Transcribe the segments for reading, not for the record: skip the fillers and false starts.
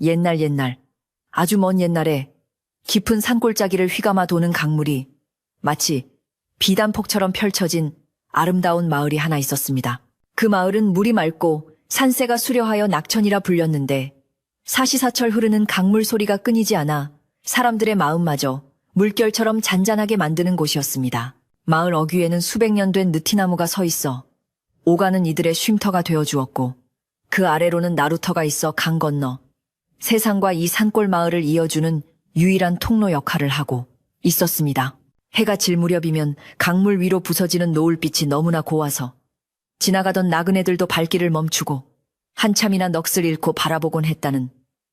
옛날, 아주 먼 옛날에 깊은 산골짜기를 휘감아 도는 강물이 마치 비단폭처럼 펼쳐진 아름다운 마을이 하나 있었습니다. 그 마을은 물이 맑고 산새가 수려하여 낙천이라 불렸는데 사시사철 흐르는 강물 소리가 끊이지 않아 사람들의 마음마저 물결처럼 잔잔하게 만드는 곳이었습니다. 마을 어귀에는 수백 년 된 느티나무가 서 있어 오가는 이들의 쉼터가 되어 주었고 그 아래로는 나루터가 있어 강 건너 세상과 이 산골 마을을 이어주는 유일한 통로 역할을 하고 있었습니다. 해가 질 무렵이면 강물 위로 부서지는 노을빛이 너무나 고와서 지나가던 나그네들도 발길을 멈추고 한참이나 넋을 잃고 바라보곤 했다는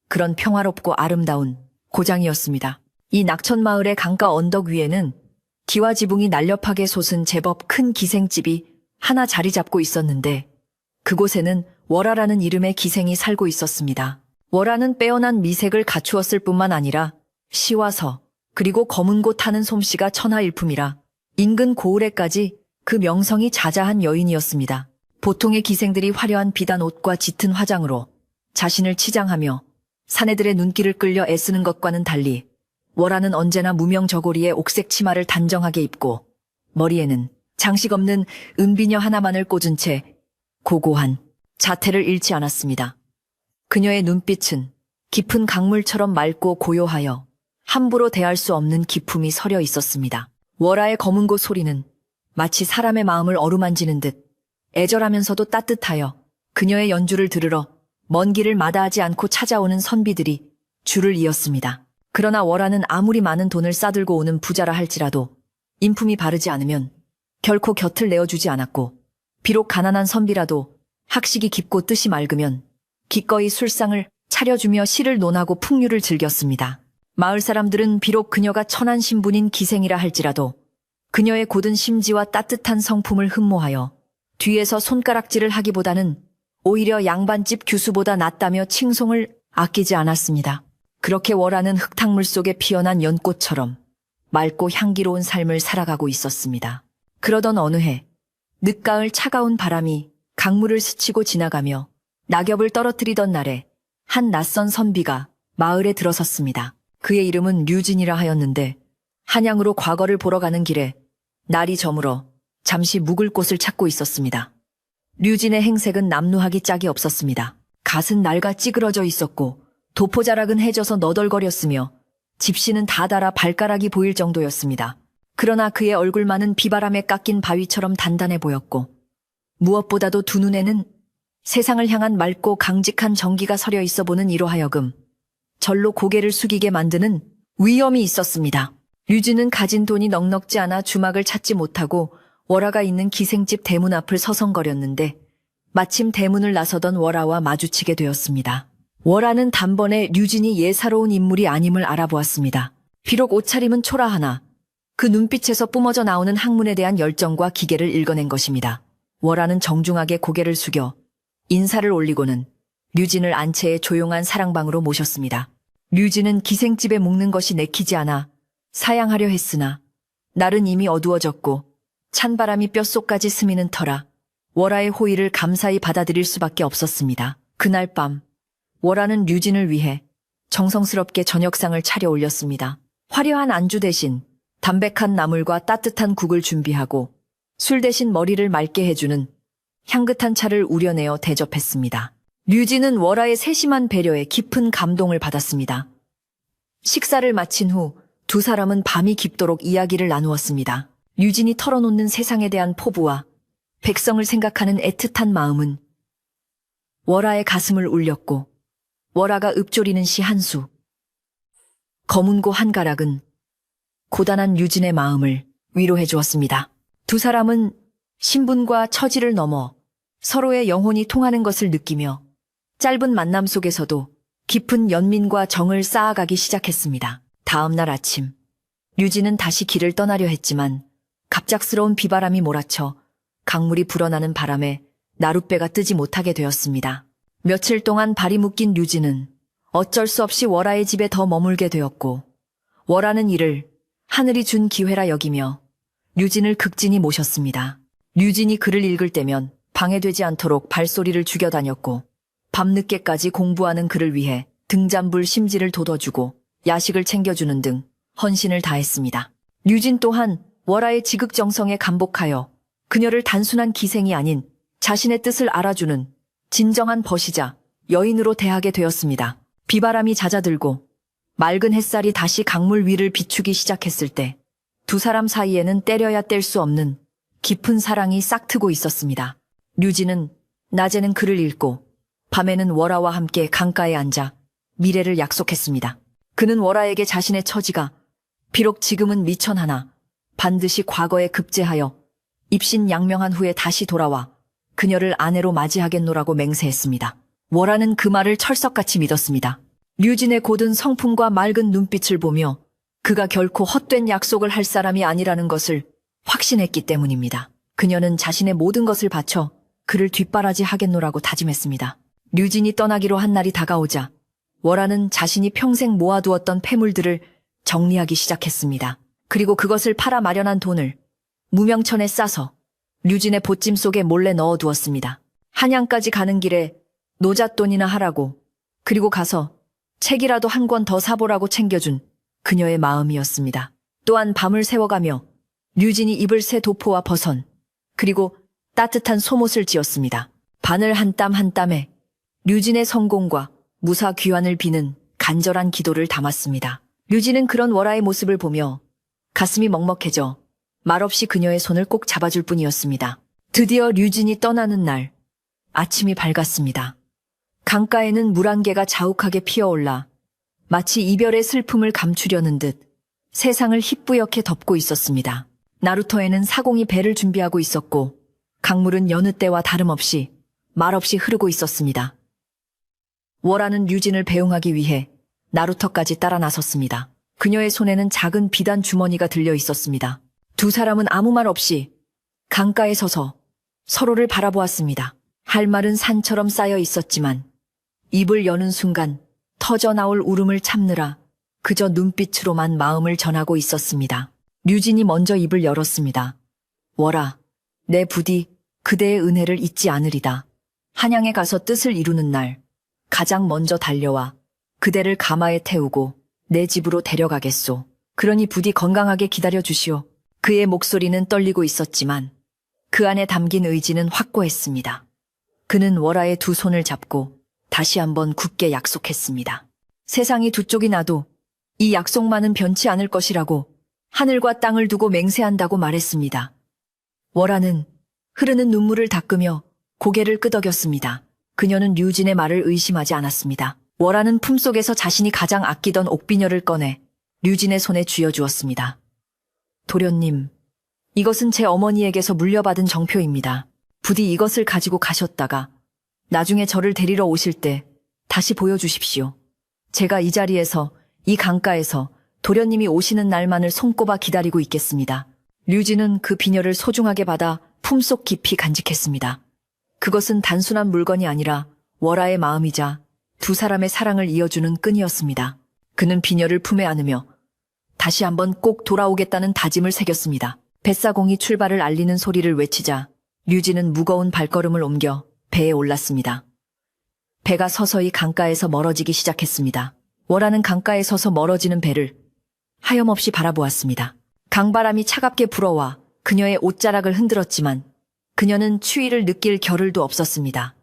그런 평화롭고 아름다운 고장이었습니다. 이 낙천마을의 강가 언덕 위에는 기와 지붕이 날렵하게 솟은 제법 큰 기생집이 하나 자리 잡고 있었는데 그곳에는 월아라는 이름의 기생이 살고 있었습니다. 월아는 빼어난 미색을 갖추었을 뿐만 아니라 시와서 그리고 검은 고 타는 솜씨가 천하일품이라 인근 고을에까지 그 명성이 자자한 여인이었습니다. 보통의 기생들이 화려한 비단 옷과 짙은 화장으로 자신을 치장하며 사내들의 눈길을 끌려 애쓰는 것과는 달리 월아는 언제나 무명저고리에 옥색 치마를 단정하게 입고 머리에는 장식 없는 은비녀 하나만을 꽂은 채 고고한 자태를 잃지 않았습니다. 그녀의 눈빛은 깊은 강물처럼 맑고 고요하여 함부로 대할 수 없는 기품이 서려 있었습니다. 월아의 검은고 소리는 마치 사람의 마음을 어루만지는 듯 애절하면서도 따뜻하여 그녀의 연주를 들으러 먼 길을 마다하지 않고 찾아오는 선비들이 줄을 이었습니다. 그러나 월아는 아무리 많은 돈을 싸들고 오는 부자라 할지라도 인품이 바르지 않으면 결코 곁을 내어주지 않았고 비록 가난한 선비라도 학식이 깊고 뜻이 맑으면 기꺼이 술상을 차려주며 시를 논하고 풍류를 즐겼습니다. 마을 사람들은 비록 그녀가 천한 신분인 기생이라 할지라도 그녀의 고든 심지와 따뜻한 성품을 흠모하여 뒤에서 손가락질을 하기보다는 오히려 양반집 규수보다 낫다며 칭송을 아끼지 않았습니다. 그렇게 월아는 흙탕물 속에 피어난 연꽃처럼 맑고 향기로운 삶을 살아가고 있었습니다. 그러던 어느 해 늦가을 차가운 바람이 강물을 스치고 지나가며 낙엽을 떨어뜨리던 날에 한 낯선 선비가 마을에 들어섰습니다. 그의 이름은 류진이라 하였는데 한양으로 과거를 보러 가는 길에 날이 저물어 잠시 묵을 곳을 찾고 있었습니다. 류진의 행색은 남루하기 짝이 없었습니다. 갓은 낡아 찌그러져 있었고 도포자락은 해져서 너덜거렸으며 집시는 다 닳아 발가락이 보일 정도였습니다. 그러나 그의 얼굴만은 비바람에 깎인 바위처럼 단단해 보였고 무엇보다도 두 눈에는 세상을 향한 맑고 강직한 정기가 서려 있어 보는 이로 하여금 절로 고개를 숙이게 만드는 위엄이 있었습니다. 류진은 가진 돈이 넉넉지 않아 주막을 찾지 못하고 월아가 있는 기생집 대문 앞을 서성거렸는데 마침 대문을 나서던 월아와 마주치게 되었습니다. 월아는 단번에 류진이 예사로운 인물이 아님을 알아보았습니다. 비록 옷차림은 초라하나 그 눈빛에서 뿜어져 나오는 학문에 대한 열정과 기계를 읽어낸 것입니다. 월아는 정중하게 고개를 숙여 인사를 올리고는 류진을 안채의 조용한 사랑방으로 모셨습니다. 류진은 기생집에 묵는 것이 내키지 않아 사양하려 했으나 날은 이미 어두워졌고 찬바람이 뼛속까지 스미는 터라 월아의 호의를 감사히 받아들일 수밖에 없었습니다. 그날 밤 월아는 류진을 위해 정성스럽게 저녁상을 차려 올렸습니다. 화려한 안주 대신 담백한 나물과 따뜻한 국을 준비하고 술 대신 머리를 맑게 해주는 향긋한 차를 우려내어 대접했습니다. 류진은 월아의 세심한 배려에 깊은 감동을 받았습니다. 식사를 마친 후 두 사람은 밤이 깊도록 이야기를 나누었습니다. 류진이 털어놓는 세상에 대한 포부와 백성을 생각하는 애틋한 마음은 월아의 가슴을 울렸고 월아가 읊조리는 시 한 수, 검은고 한 가락은 고단한 류진의 마음을 위로해 주었습니다. 두 사람은 신분과 처지를 넘어 서로의 영혼이 통하는 것을 느끼며 짧은 만남 속에서도 깊은 연민과 정을 쌓아가기 시작했습니다. 다음 날 아침, 류진은 다시 길을 떠나려 했지만 갑작스러운 비바람이 몰아쳐 강물이 불어나는 바람에 나룻배가 뜨지 못하게 되었습니다. 며칠 동안 발이 묶인 류진은 어쩔 수 없이 월아의 집에 더 머물게 되었고 월아는 이를 하늘이 준 기회라 여기며 류진을 극진히 모셨습니다. 류진이 글을 읽을 때면 방해되지 않도록 발소리를 죽여 다녔고 밤늦게까지 공부하는 그를 위해 등잔불 심지를 돋워주고 야식을 챙겨주는 등 헌신을 다했습니다. 류진 또한 월아의 지극정성에 감복하여 그녀를 단순한 기생이 아닌 자신의 뜻을 알아주는 진정한 벗이자 여인으로 대하게 되었습니다. 비바람이 잦아들고 맑은 햇살이 다시 강물 위를 비추기 시작했을 때 두 사람 사이에는 때려야 뗄 수 없는 깊은 사랑이 싹트고 있었습니다. 류진은 낮에는 글을 읽고 밤에는 월아와 함께 강가에 앉아 미래를 약속했습니다. 그는 월아에게 자신의 처지가 비록 지금은 미천하나 반드시 과거에 급제하여 입신양명한 후에 다시 돌아와 그녀를 아내로 맞이하겠노라고 맹세했습니다. 월아는 그 말을 철석같이 믿었습니다. 류진의 고든 성품과 맑은 눈빛을 보며 그가 결코 헛된 약속을 할 사람이 아니라는 것을 확신했기 때문입니다. 그녀는 자신의 모든 것을 바쳐 그를 뒷바라지하겠노라고 다짐했습니다. 류진이 떠나기로 한 날이 다가오자 월아는 자신이 평생 모아두었던 폐물들을 정리하기 시작했습니다. 그리고 그것을 팔아 마련한 돈을 무명천에 싸서 류진의 보찜 속에 몰래 넣어두었습니다. 한양까지 가는 길에 노잣돈이나 하라고, 그리고 가서 책이라도 한 권 더 사보라고 챙겨준 그녀의 마음이었습니다. 또한 밤을 새워가며 류진이 입을 새 도포와 버선, 그리고 따뜻한 속옷을 지었습니다. 바늘 한 땀 한 땀에 류진의 성공과 무사 귀환을 비는 간절한 기도를 담았습니다. 류진은 그런 월아의 모습을 보며 가슴이 먹먹해져 말없이 그녀의 손을 꼭 잡아줄 뿐이었습니다. 드디어 류진이 떠나는 날, 아침이 밝았습니다. 강가에는 물안개가 자욱하게 피어올라 마치 이별의 슬픔을 감추려는 듯 세상을 희뿌옇게 덮고 있었습니다. 나루터에는 사공이 배를 준비하고 있었고 강물은 여느 때와 다름없이 말없이 흐르고 있었습니다. 월아는 류진을 배웅하기 위해 나루터까지 따라 나섰습니다. 그녀의 손에는 작은 비단 주머니가 들려 있었습니다. 두 사람은 아무 말 없이 강가에 서서 서로를 바라보았습니다. 할 말은 산처럼 쌓여 있었지만 입을 여는 순간 터져나올 울음을 참느라 그저 눈빛으로만 마음을 전하고 있었습니다. 류진이 먼저 입을 열었습니다. 월아, 내 부디 그대의 은혜를 잊지 않으리다. 한양에 가서 뜻을 이루는 날 가장 먼저 달려와 그대를 가마에 태우고 내 집으로 데려가겠소. 그러니 부디 건강하게 기다려 주시오. 그의 목소리는 떨리고 있었지만 그 안에 담긴 의지는 확고했습니다. 그는 월아의 두 손을 잡고 다시 한번 굳게 약속했습니다. 세상이 두 쪽이 나도 이 약속만은 변치 않을 것이라고 하늘과 땅을 두고 맹세한다고 말했습니다. 월아는 흐르는 눈물을 닦으며 고개를 끄덕였습니다. 그녀는 류진의 말을 의심하지 않았습니다. 월아는 품속에서 자신이 가장 아끼던 옥비녀를 꺼내 류진의 손에 쥐어주었습니다. 도련님, 이것은 제 어머니에게서 물려받은 정표입니다. 부디 이것을 가지고 가셨다가 나중에 저를 데리러 오실 때 다시 보여주십시오. 제가 이 자리에서, 이 강가에서 도련님이 오시는 날만을 손꼽아 기다리고 있겠습니다. 류진은 그 비녀를 소중하게 받아 품속 깊이 간직했습니다. 그것은 단순한 물건이 아니라 월아의 마음이자 두 사람의 사랑을 이어주는 끈이었습니다. 그는 비녀를 품에 안으며 다시 한번 꼭 돌아오겠다는 다짐을 새겼습니다. 뱃사공이 출발을 알리는 소리를 외치자 류진은 무거운 발걸음을 옮겨 배에 올랐습니다. 배가 서서히 강가에서 멀어지기 시작했습니다. 월아는 강가에 서서 멀어지는 배를 하염없이 바라보았습니다. 강바람이 차갑게 불어와 그녀의 옷자락을 흔들었지만 그녀는 추위를 느낄 겨를도 없었습니다.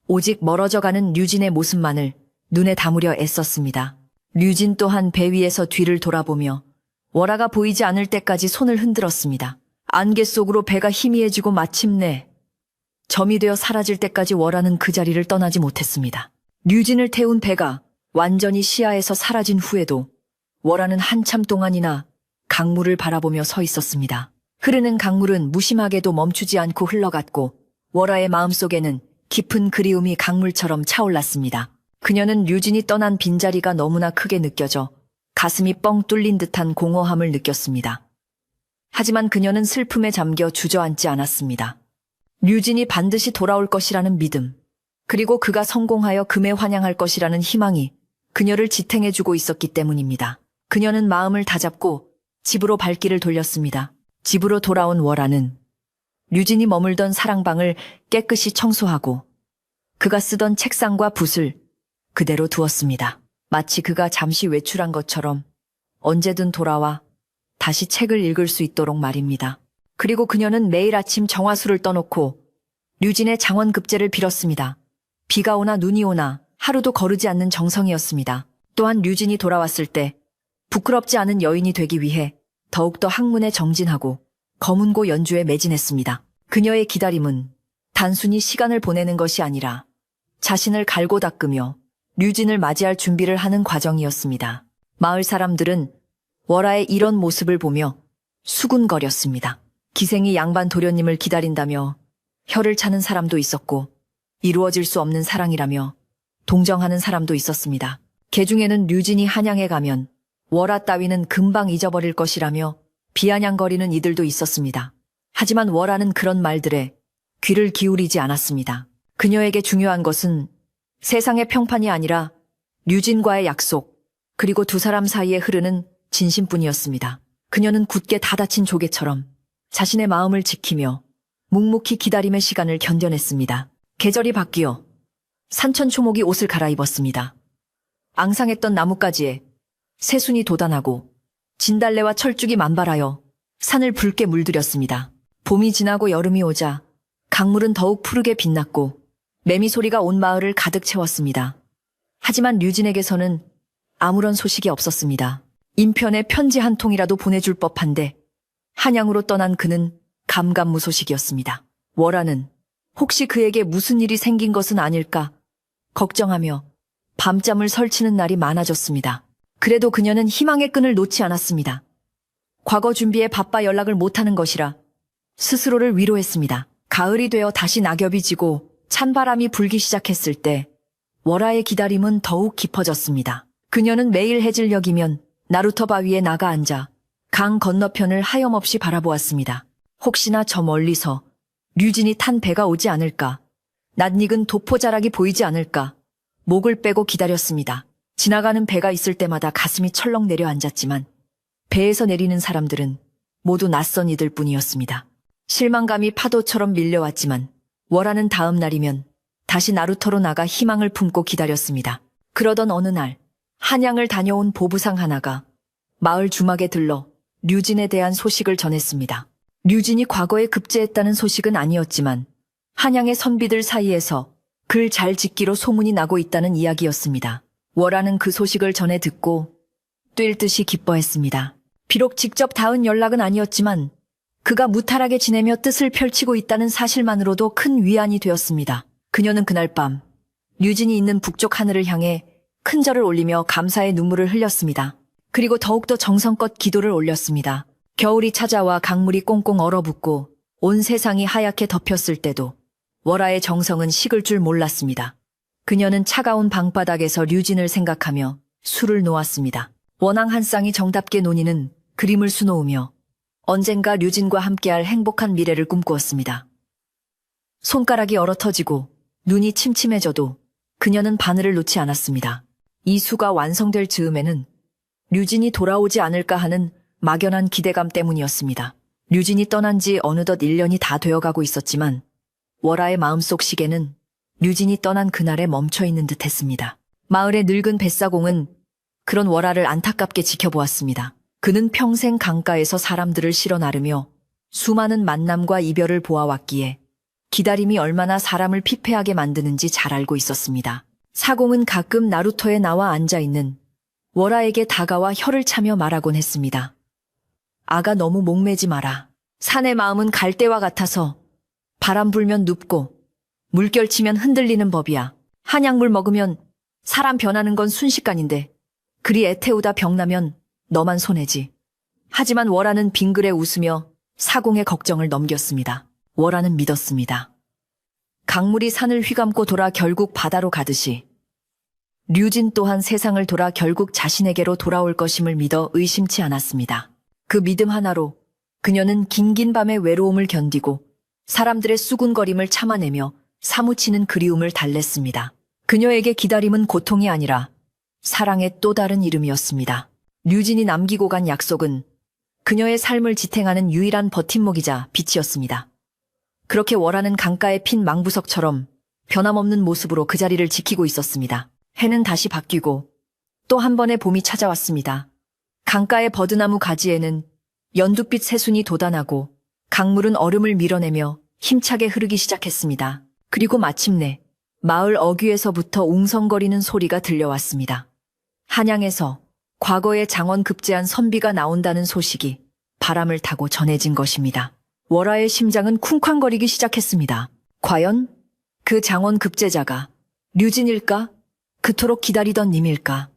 오직 멀어져가는 류진의 모습만을 눈에 담으려 애썼습니다. 류진 또한 배 위에서 뒤를 돌아보며 월아가 보이지 않을 때까지 손을 흔들었습니다. 안개 속으로 배가 희미해지고 마침내 점이 되어 사라질 때까지 월아는 그 자리를 떠나지 못했습니다. 류진을 태운 배가 완전히 시야에서 사라진 후에도 월아는 한참 동안이나 강물을 바라보며 서 있었습니다. 흐르는 강물은 무심하게도 멈추지 않고 흘러갔고 월아의 마음속에는 깊은 그리움이 강물처럼 차올랐습니다. 그녀는 류진이 떠난 빈자리가 너무나 크게 느껴져 가슴이 뻥 뚫린 듯한 공허함을 느꼈습니다. 하지만 그녀는 슬픔에 잠겨 주저앉지 않았습니다. 류진이 반드시 돌아올 것이라는 믿음, 그리고 그가 성공하여 금에 환영할 것이라는 희망이 그녀를 지탱해주고 있었기 때문입니다. 그녀는 마음을 다잡고 집으로 발길을 돌렸습니다. 집으로 돌아온 월아는 류진이 머물던 사랑방을 깨끗이 청소하고 그가 쓰던 책상과 붓을 그대로 두었습니다. 마치 그가 잠시 외출한 것처럼 언제든 돌아와 다시 책을 읽을 수 있도록 말입니다. 그리고 그녀는 매일 아침 정화수를 떠놓고 류진의 장원급제를 빌었습니다. 비가 오나 눈이 오나 하루도 거르지 않는 정성이었습니다. 또한 류진이 돌아왔을 때 부끄럽지 않은 여인이 되기 위해 더욱더 학문에 정진하고 검은고 연주에 매진했습니다. 그녀의 기다림은 단순히 시간을 보내는 것이 아니라 자신을 갈고 닦으며 류진을 맞이할 준비를 하는 과정이었습니다. 마을 사람들은 월아의 이런 모습을 보며 수군거렸습니다. 기생이 양반 도련님을 기다린다며 혀를 차는 사람도 있었고 이루어질 수 없는 사랑이라며 동정하는 사람도 있었습니다. 개중에는 류진이 한양에 가면 월아 따위는 금방 잊어버릴 것이라며 비아냥거리는 이들도 있었습니다. 하지만 월아는 그런 말들에 귀를 기울이지 않았습니다. 그녀에게 중요한 것은 세상의 평판이 아니라 류진과의 약속, 그리고 두 사람 사이에 흐르는 진심뿐이었습니다. 그녀는 굳게 닫아친 조개처럼 자신의 마음을 지키며 묵묵히 기다림의 시간을 견뎌냈습니다. 계절이 바뀌어 산천초목이 옷을 갈아입었습니다. 앙상했던 나뭇가지에 새순이 돋아나고 진달래와 철쭉이 만발하여 산을 붉게 물들였습니다. 봄이 지나고 여름이 오자 강물은 더욱 푸르게 빛났고 매미 소리가 온 마을을 가득 채웠습니다. 하지만 류진에게서는 아무런 소식이 없었습니다. 인편에 편지 한 통이라도 보내줄 법한데 한양으로 떠난 그는 감감무소식이었습니다. 월아는 혹시 그에게 무슨 일이 생긴 것은 아닐까 걱정하며 밤잠을 설치는 날이 많아졌습니다. 그래도 그녀는 희망의 끈을 놓지 않았습니다. 과거 준비에 바빠 연락을 못하는 것이라 스스로를 위로했습니다. 가을이 되어 다시 낙엽이 지고 찬바람이 불기 시작했을 때 월아의 기다림은 더욱 깊어졌습니다. 그녀는 매일 해질녘이면 나루터 바위에 나가 앉아 강 건너편을 하염없이 바라보았습니다. 혹시나 저 멀리서 류진이 탄 배가 오지 않을까, 낯익은 도포자락이 보이지 않을까 목을 빼고 기다렸습니다. 지나가는 배가 있을 때마다 가슴이 철렁 내려앉았지만 배에서 내리는 사람들은 모두 낯선 이들 뿐이었습니다. 실망감이 파도처럼 밀려왔지만 월아는 다음 날이면 다시 나루터로 나가 희망을 품고 기다렸습니다. 그러던 어느 날 한양을 다녀온 보부상 하나가 마을 주막에 들러 류진에 대한 소식을 전했습니다. 류진이 과거에 급제했다는 소식은 아니었지만 한양의 선비들 사이에서 글 잘 짓기로 소문이 나고 있다는 이야기였습니다. 월아는 그 소식을 전해 듣고 뛸 듯이 기뻐했습니다. 비록 직접 닿은 연락은 아니었지만 그가 무탈하게 지내며 뜻을 펼치고 있다는 사실만으로도 큰 위안이 되었습니다. 그녀는 그날 밤 류진이 있는 북쪽 하늘을 향해 큰 절을 올리며 감사의 눈물을 흘렸습니다. 그리고 더욱더 정성껏 기도를 올렸습니다. 겨울이 찾아와 강물이 꽁꽁 얼어붙고 온 세상이 하얗게 덮였을 때도 월아의 정성은 식을 줄 몰랐습니다. 그녀는 차가운 방바닥에서 류진을 생각하며 술을 놓았습니다. 원앙 한 쌍이 정답게 논이는 그림을 수놓으며 언젠가 류진과 함께할 행복한 미래를 꿈꾸었습니다. 손가락이 얼어터지고 눈이 침침해져도 그녀는 바늘을 놓지 않았습니다. 이 수가 완성될 즈음에는 류진이 돌아오지 않을까 하는 막연한 기대감 때문이었습니다. 류진이 떠난 지 어느덧 1년이 다 되어가고 있었지만 월아의 마음속 시계는 류진이 떠난 그날에 멈춰있는 듯 했습니다. 마을의 늙은 뱃사공은 그런 월아를 안타깝게 지켜보았습니다. 그는 평생 강가에서 사람들을 실어 나르며 수많은 만남과 이별을 보아왔기에 기다림이 얼마나 사람을 피폐하게 만드는지 잘 알고 있었습니다. 사공은 가끔 나루터에 나와 앉아있는 월아에게 다가와 혀를 차며 말하곤 했습니다. 아가 너무 목매지 마라. 산의 마음은 갈대와 같아서 바람 불면 눕고 물결 치면 흔들리는 법이야. 한약물 먹으면 사람 변하는 건 순식간인데 그리 애태우다 병나면 너만 손해지. 하지만 월아는 빙그레 웃으며 사공의 걱정을 넘겼습니다. 월아는 믿었습니다. 강물이 산을 휘감고 돌아 결국 바다로 가듯이 류진 또한 세상을 돌아 결국 자신에게로 돌아올 것임을 믿어 의심치 않았습니다. 그 믿음 하나로 그녀는 긴긴 밤의 외로움을 견디고 사람들의 수군거림을 참아내며 사무치는 그리움을 달랬습니다. 그녀에게 기다림은 고통이 아니라 사랑의 또 다른 이름이었습니다. 류진이 남기고 간 약속은 그녀의 삶을 지탱하는 유일한 버팀목이자 빛이었습니다. 그렇게 월아는 강가에 핀 망부석처럼 변함없는 모습으로 그 자리를 지키고 있었습니다. 해는 다시 바뀌고 또 한 번의 봄이 찾아왔습니다. 강가의 버드나무 가지에는 연두빛 새순이 돋아나고 강물은 얼음을 밀어내며 힘차게 흐르기 시작했습니다. 그리고 마침내 마을 어귀에서부터 웅성거리는 소리가 들려왔습니다. 한양에서 과거에 장원 급제한 선비가 나온다는 소식이 바람을 타고 전해진 것입니다. 월아의 심장은 쿵쾅거리기 시작했습니다. 과연 그 장원 급제자가 류진일까? 그토록 기다리던 님일까?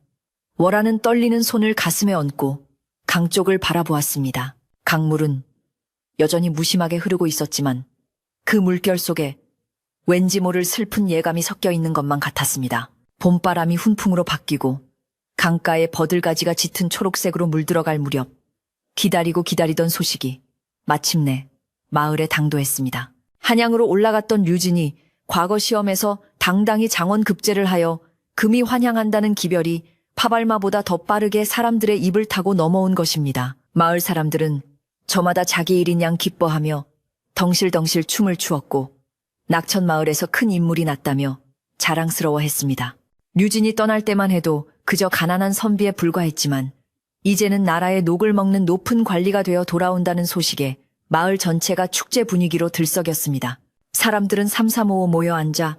월아는 떨리는 손을 가슴에 얹고 강 쪽을 바라보았습니다. 강물은 여전히 무심하게 흐르고 있었지만 그 물결 속에 왠지 모를 슬픈 예감이 섞여 있는 것만 같았습니다. 봄바람이 훈풍으로 바뀌고 강가에 버들가지가 짙은 초록색으로 물들어갈 무렵 기다리고 기다리던 소식이 마침내 마을에 당도했습니다. 한양으로 올라갔던 류진이 과거 시험에서 당당히 장원 급제를 하여 금이 환향한다는 기별이 파발마보다 더 빠르게 사람들의 입을 타고 넘어온 것입니다. 마을 사람들은 저마다 자기 일인 양 기뻐하며 덩실덩실 춤을 추었고 낙천마을에서 큰 인물이 났다며 자랑스러워했습니다. 류진이 떠날 때만 해도 그저 가난한 선비에 불과했지만 이제는 나라의 녹을 먹는 높은 관리가 되어 돌아온다는 소식에 마을 전체가 축제 분위기로 들썩였습니다. 사람들은 삼삼오오 모여 앉아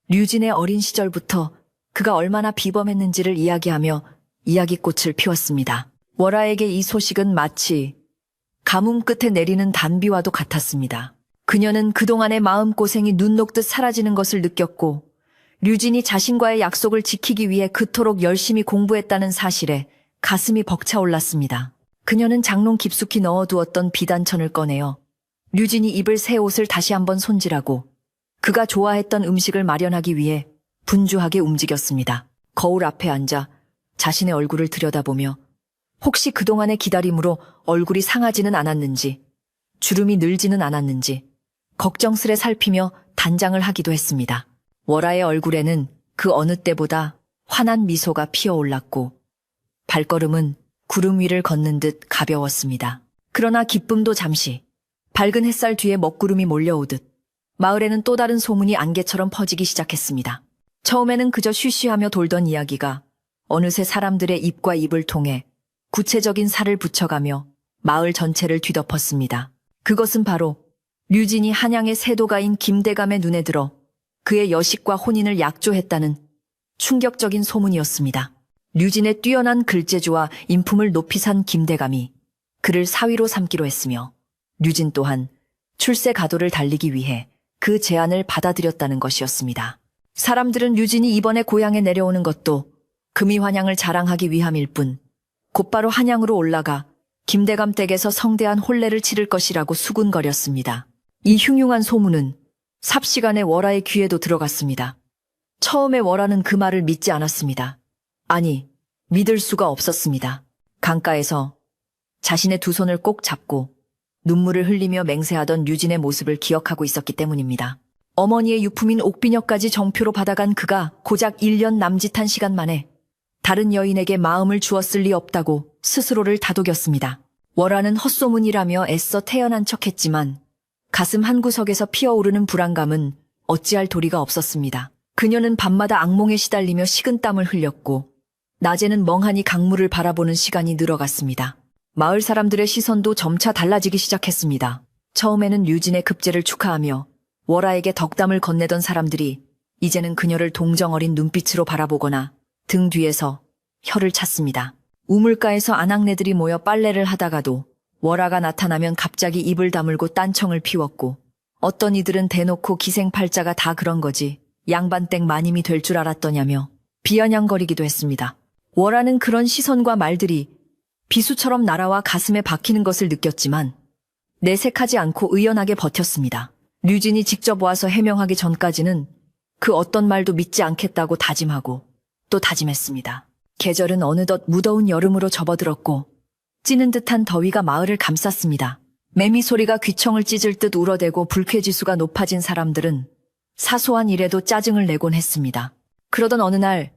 류진의 어린 시절부터 그가 얼마나 비범했는지를 이야기하며 이야기꽃을 피웠습니다. 월아에게 이 소식은 마치 가뭄 끝에 내리는 단비와도 같았습니다. 그녀는 그동안의 마음고생이 눈 녹듯 사라지는 것을 느꼈고 류진이 자신과의 약속을 지키기 위해 그토록 열심히 공부했다는 사실에 가슴이 벅차올랐습니다. 그녀는 장롱 깊숙이 넣어두었던 비단천을 꺼내어 류진이 입을 새 옷을 다시 한번 손질하고 그가 좋아했던 음식을 마련하기 위해 분주하게 움직였습니다. 거울 앞에 앉아 자신의 얼굴을 들여다보며 혹시 그동안의 기다림으로 얼굴이 상하지는 않았는지, 주름이 늘지는 않았는지 걱정스레 살피며 단장을 하기도 했습니다. 월아의 얼굴에는 그 어느 때보다 환한 미소가 피어올랐고 발걸음은 구름 위를 걷는 듯 가벼웠습니다. 그러나 기쁨도 잠시, 밝은 햇살 뒤에 먹구름이 몰려오듯 마을에는 또 다른 소문이 안개처럼 퍼지기 시작했습니다. 처음에는 그저 쉬쉬하며 돌던 이야기가 어느새 사람들의 입과 입을 통해 구체적인 살을 붙여가며 마을 전체를 뒤덮었습니다. 그것은 바로 류진이 한양의 세도가인 김대감의 눈에 들어 그의 여식과 혼인을 약조했다는 충격적인 소문이었습니다. 류진의 뛰어난 글재주와 인품을 높이 산 김대감이 그를 사위로 삼기로 했으며 류진 또한 출세 가도를 달리기 위해 그 제안을 받아들였다는 것이었습니다. 사람들은 류진이 이번에 고향에 내려오는 것도 금이환양을 자랑하기 위함일 뿐 곧바로 한양으로 올라가 김대감 댁에서 성대한 혼례를 치를 것이라고 수군거렸습니다. 이 흉흉한 소문은 삽시간에 월아의 귀에도 들어갔습니다. 처음에 월아는 그 말을 믿지 않았습니다. 아니, 믿을 수가 없었습니다. 강가에서 자신의 두 손을 꼭 잡고 눈물을 흘리며 맹세하던 류진의 모습을 기억하고 있었기 때문입니다. 어머니의 유품인 옥비녀까지 정표로 받아간 그가 고작 1년 남짓한 시간 만에 다른 여인에게 마음을 주었을 리 없다고 스스로를 다독였습니다. 월아는 헛소문이라며 애써 태연한 척했지만 가슴 한구석에서 피어오르는 불안감은 어찌할 도리가 없었습니다. 그녀는 밤마다 악몽에 시달리며 식은땀을 흘렸고 낮에는 멍하니 강물을 바라보는 시간이 늘어갔습니다. 마을 사람들의 시선도 점차 달라지기 시작했습니다. 처음에는 류진의 급제를 축하하며 월아에게 덕담을 건네던 사람들이 이제는 그녀를 동정어린 눈빛으로 바라보거나 등 뒤에서 혀를 찼습니다. 우물가에서 아낙네들이 모여 빨래를 하다가도 월아가 나타나면 갑자기 입을 다물고 딴청을 피웠고 어떤 이들은 대놓고 기생팔자가 다 그런 거지 양반댁 마님이 될 줄 알았더냐며 비아냥거리기도 했습니다. 월아는 그런 시선과 말들이 비수처럼 날아와 가슴에 박히는 것을 느꼈지만 내색하지 않고 의연하게 버텼습니다. 류진이 직접 와서 해명하기 전까지는 그 어떤 말도 믿지 않겠다고 다짐하고 또 다짐했습니다. 계절은 어느덧 무더운 여름으로 접어들었고 찌는 듯한 더위가 마을을 감쌌습니다. 매미 소리가 귀청을 찢을 듯 울어대고 불쾌지수가 높아진 사람들은 사소한 일에도 짜증을 내곤 했습니다. 그러던 어느 날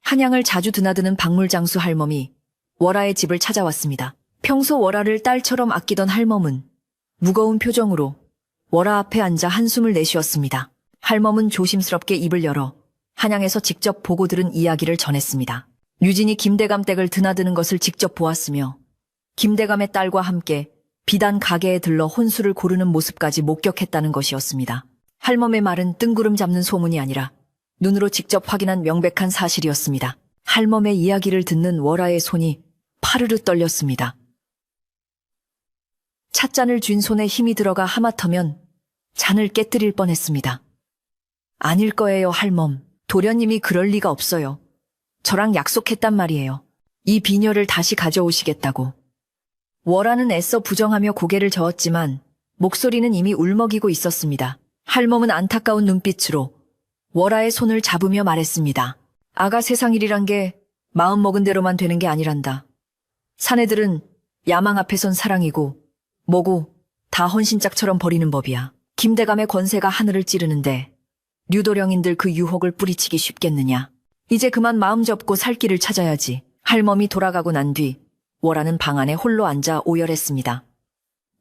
한양을 자주 드나드는 박물장수 할멈이 월아의 집을 찾아왔습니다. 평소 월아를 딸처럼 아끼던 할멈은 무거운 표정으로 월아 앞에 앉아 한숨을 내쉬었습니다. 할멈은 조심스럽게 입을 열어 한양에서 직접 보고 들은 이야기를 전했습니다. 류진이 김대감 댁을 드나드는 것을 직접 보았으며 김대감의 딸과 함께 비단 가게에 들러 혼수를 고르는 모습까지 목격했다는 것이었습니다. 할멈의 말은 뜬구름 잡는 소문이 아니라 눈으로 직접 확인한 명백한 사실이었습니다. 할멈의 이야기를 듣는 월아의 손이 파르르 떨렸습니다. 찻잔을 쥔 손에 힘이 들어가 하마터면 잔을 깨뜨릴 뻔했습니다. 아닐 거예요, 할멈. 도련님이 그럴 리가 없어요. 저랑 약속했단 말이에요. 이 비녀를 다시 가져오시겠다고. 월아는 애써 부정하며 고개를 저었지만 목소리는 이미 울먹이고 있었습니다. 할멈은 안타까운 눈빛으로 월아의 손을 잡으며 말했습니다. 아가 세상일이란 게 마음먹은 대로만 되는 게 아니란다. 사내들은 야망 앞에선 사랑이고 뭐고 다 헌신짝처럼 버리는 법이야. 김대감의 권세가 하늘을 찌르는데 류도령인들 그 유혹을 뿌리치기 쉽겠느냐. 이제 그만 마음 접고 살 길을 찾아야지. 할멈이 돌아가고 난 뒤 월아는 방 안에 홀로 앉아 오열했습니다.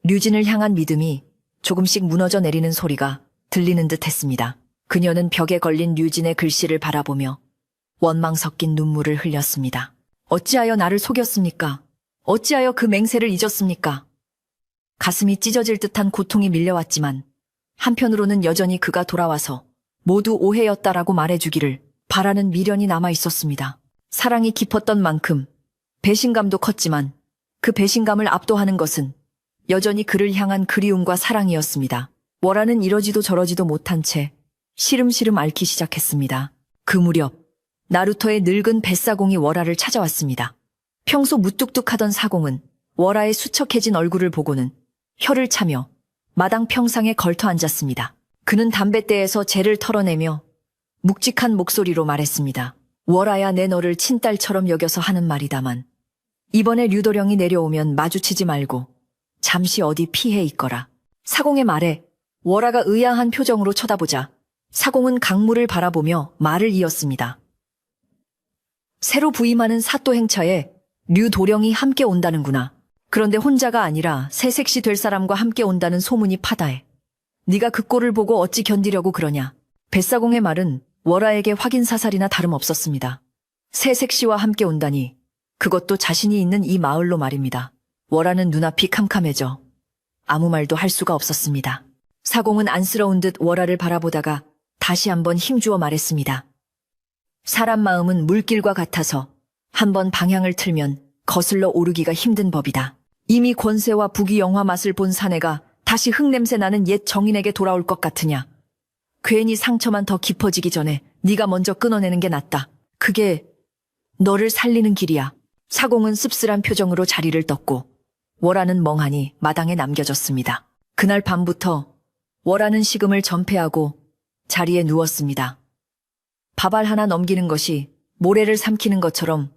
류진을 향한 믿음이 조금씩 무너져 내리는 소리가 들리는 듯 했습니다. 그녀는 벽에 걸린 류진의 글씨를 바라보며 원망 섞인 눈물을 흘렸습니다. 어찌하여 나를 속였습니까? 어찌하여 그 맹세를 잊었습니까? 가슴이 찢어질 듯한 고통이 밀려왔지만 한편으로는 여전히 그가 돌아와서 모두 오해였다라고 말해주기를 바라는 미련이 남아 있었습니다. 사랑이 깊었던 만큼 배신감도 컸지만 그 배신감을 압도하는 것은 여전히 그를 향한 그리움과 사랑이었습니다. 월아는 이러지도 저러지도 못한 채 시름시름 앓기 시작했습니다. 그 무렵 나루토의 늙은 뱃사공이 월아를 찾아왔습니다. 평소 무뚝뚝하던 사공은 월아의 수척해진 얼굴을 보고는 혀를 차며 마당 평상에 걸터 앉았습니다. 그는 담뱃대에서 재를 털어내며 묵직한 목소리로 말했습니다. 월아야, 내 너를 친딸처럼 여겨서 하는 말이다만 이번에 류도령이 내려오면 마주치지 말고 잠시 어디 피해 있거라. 사공의 말에 월아가 의아한 표정으로 쳐다보자 사공은 강물을 바라보며 말을 이었습니다. 새로 부임하는 사또 행차에 류도령이 함께 온다는구나. 그런데 혼자가 아니라 새색시 될 사람과 함께 온다는 소문이 파다해. 네가 그 꼴을 보고 어찌 견디려고 그러냐. 뱃사공의 말은 월아에게 확인사살이나 다름없었습니다. 새색시와 함께 온다니 그것도 자신이 있는 이 마을로 말입니다. 월아는 눈앞이 캄캄해져 아무 말도 할 수가 없었습니다. 사공은 안쓰러운 듯 월아를 바라보다가 다시 한번 힘주어 말했습니다. 사람 마음은 물길과 같아서 한번 방향을 틀면 거슬러 오르기가 힘든 법이다. 이미 권세와 부귀 영화 맛을 본 사내가 다시 흙냄새 나는 옛 정인에게 돌아올 것 같으냐. 괜히 상처만 더 깊어지기 전에 네가 먼저 끊어내는 게 낫다. 그게 너를 살리는 길이야. 사공은 씁쓸한 표정으로 자리를 떴고 월아는 멍하니 마당에 남겨졌습니다. 그날 밤부터 월아는 식음을 전폐하고 자리에 누웠습니다. 밥알 하나 넘기는 것이 모래를 삼키는 것처럼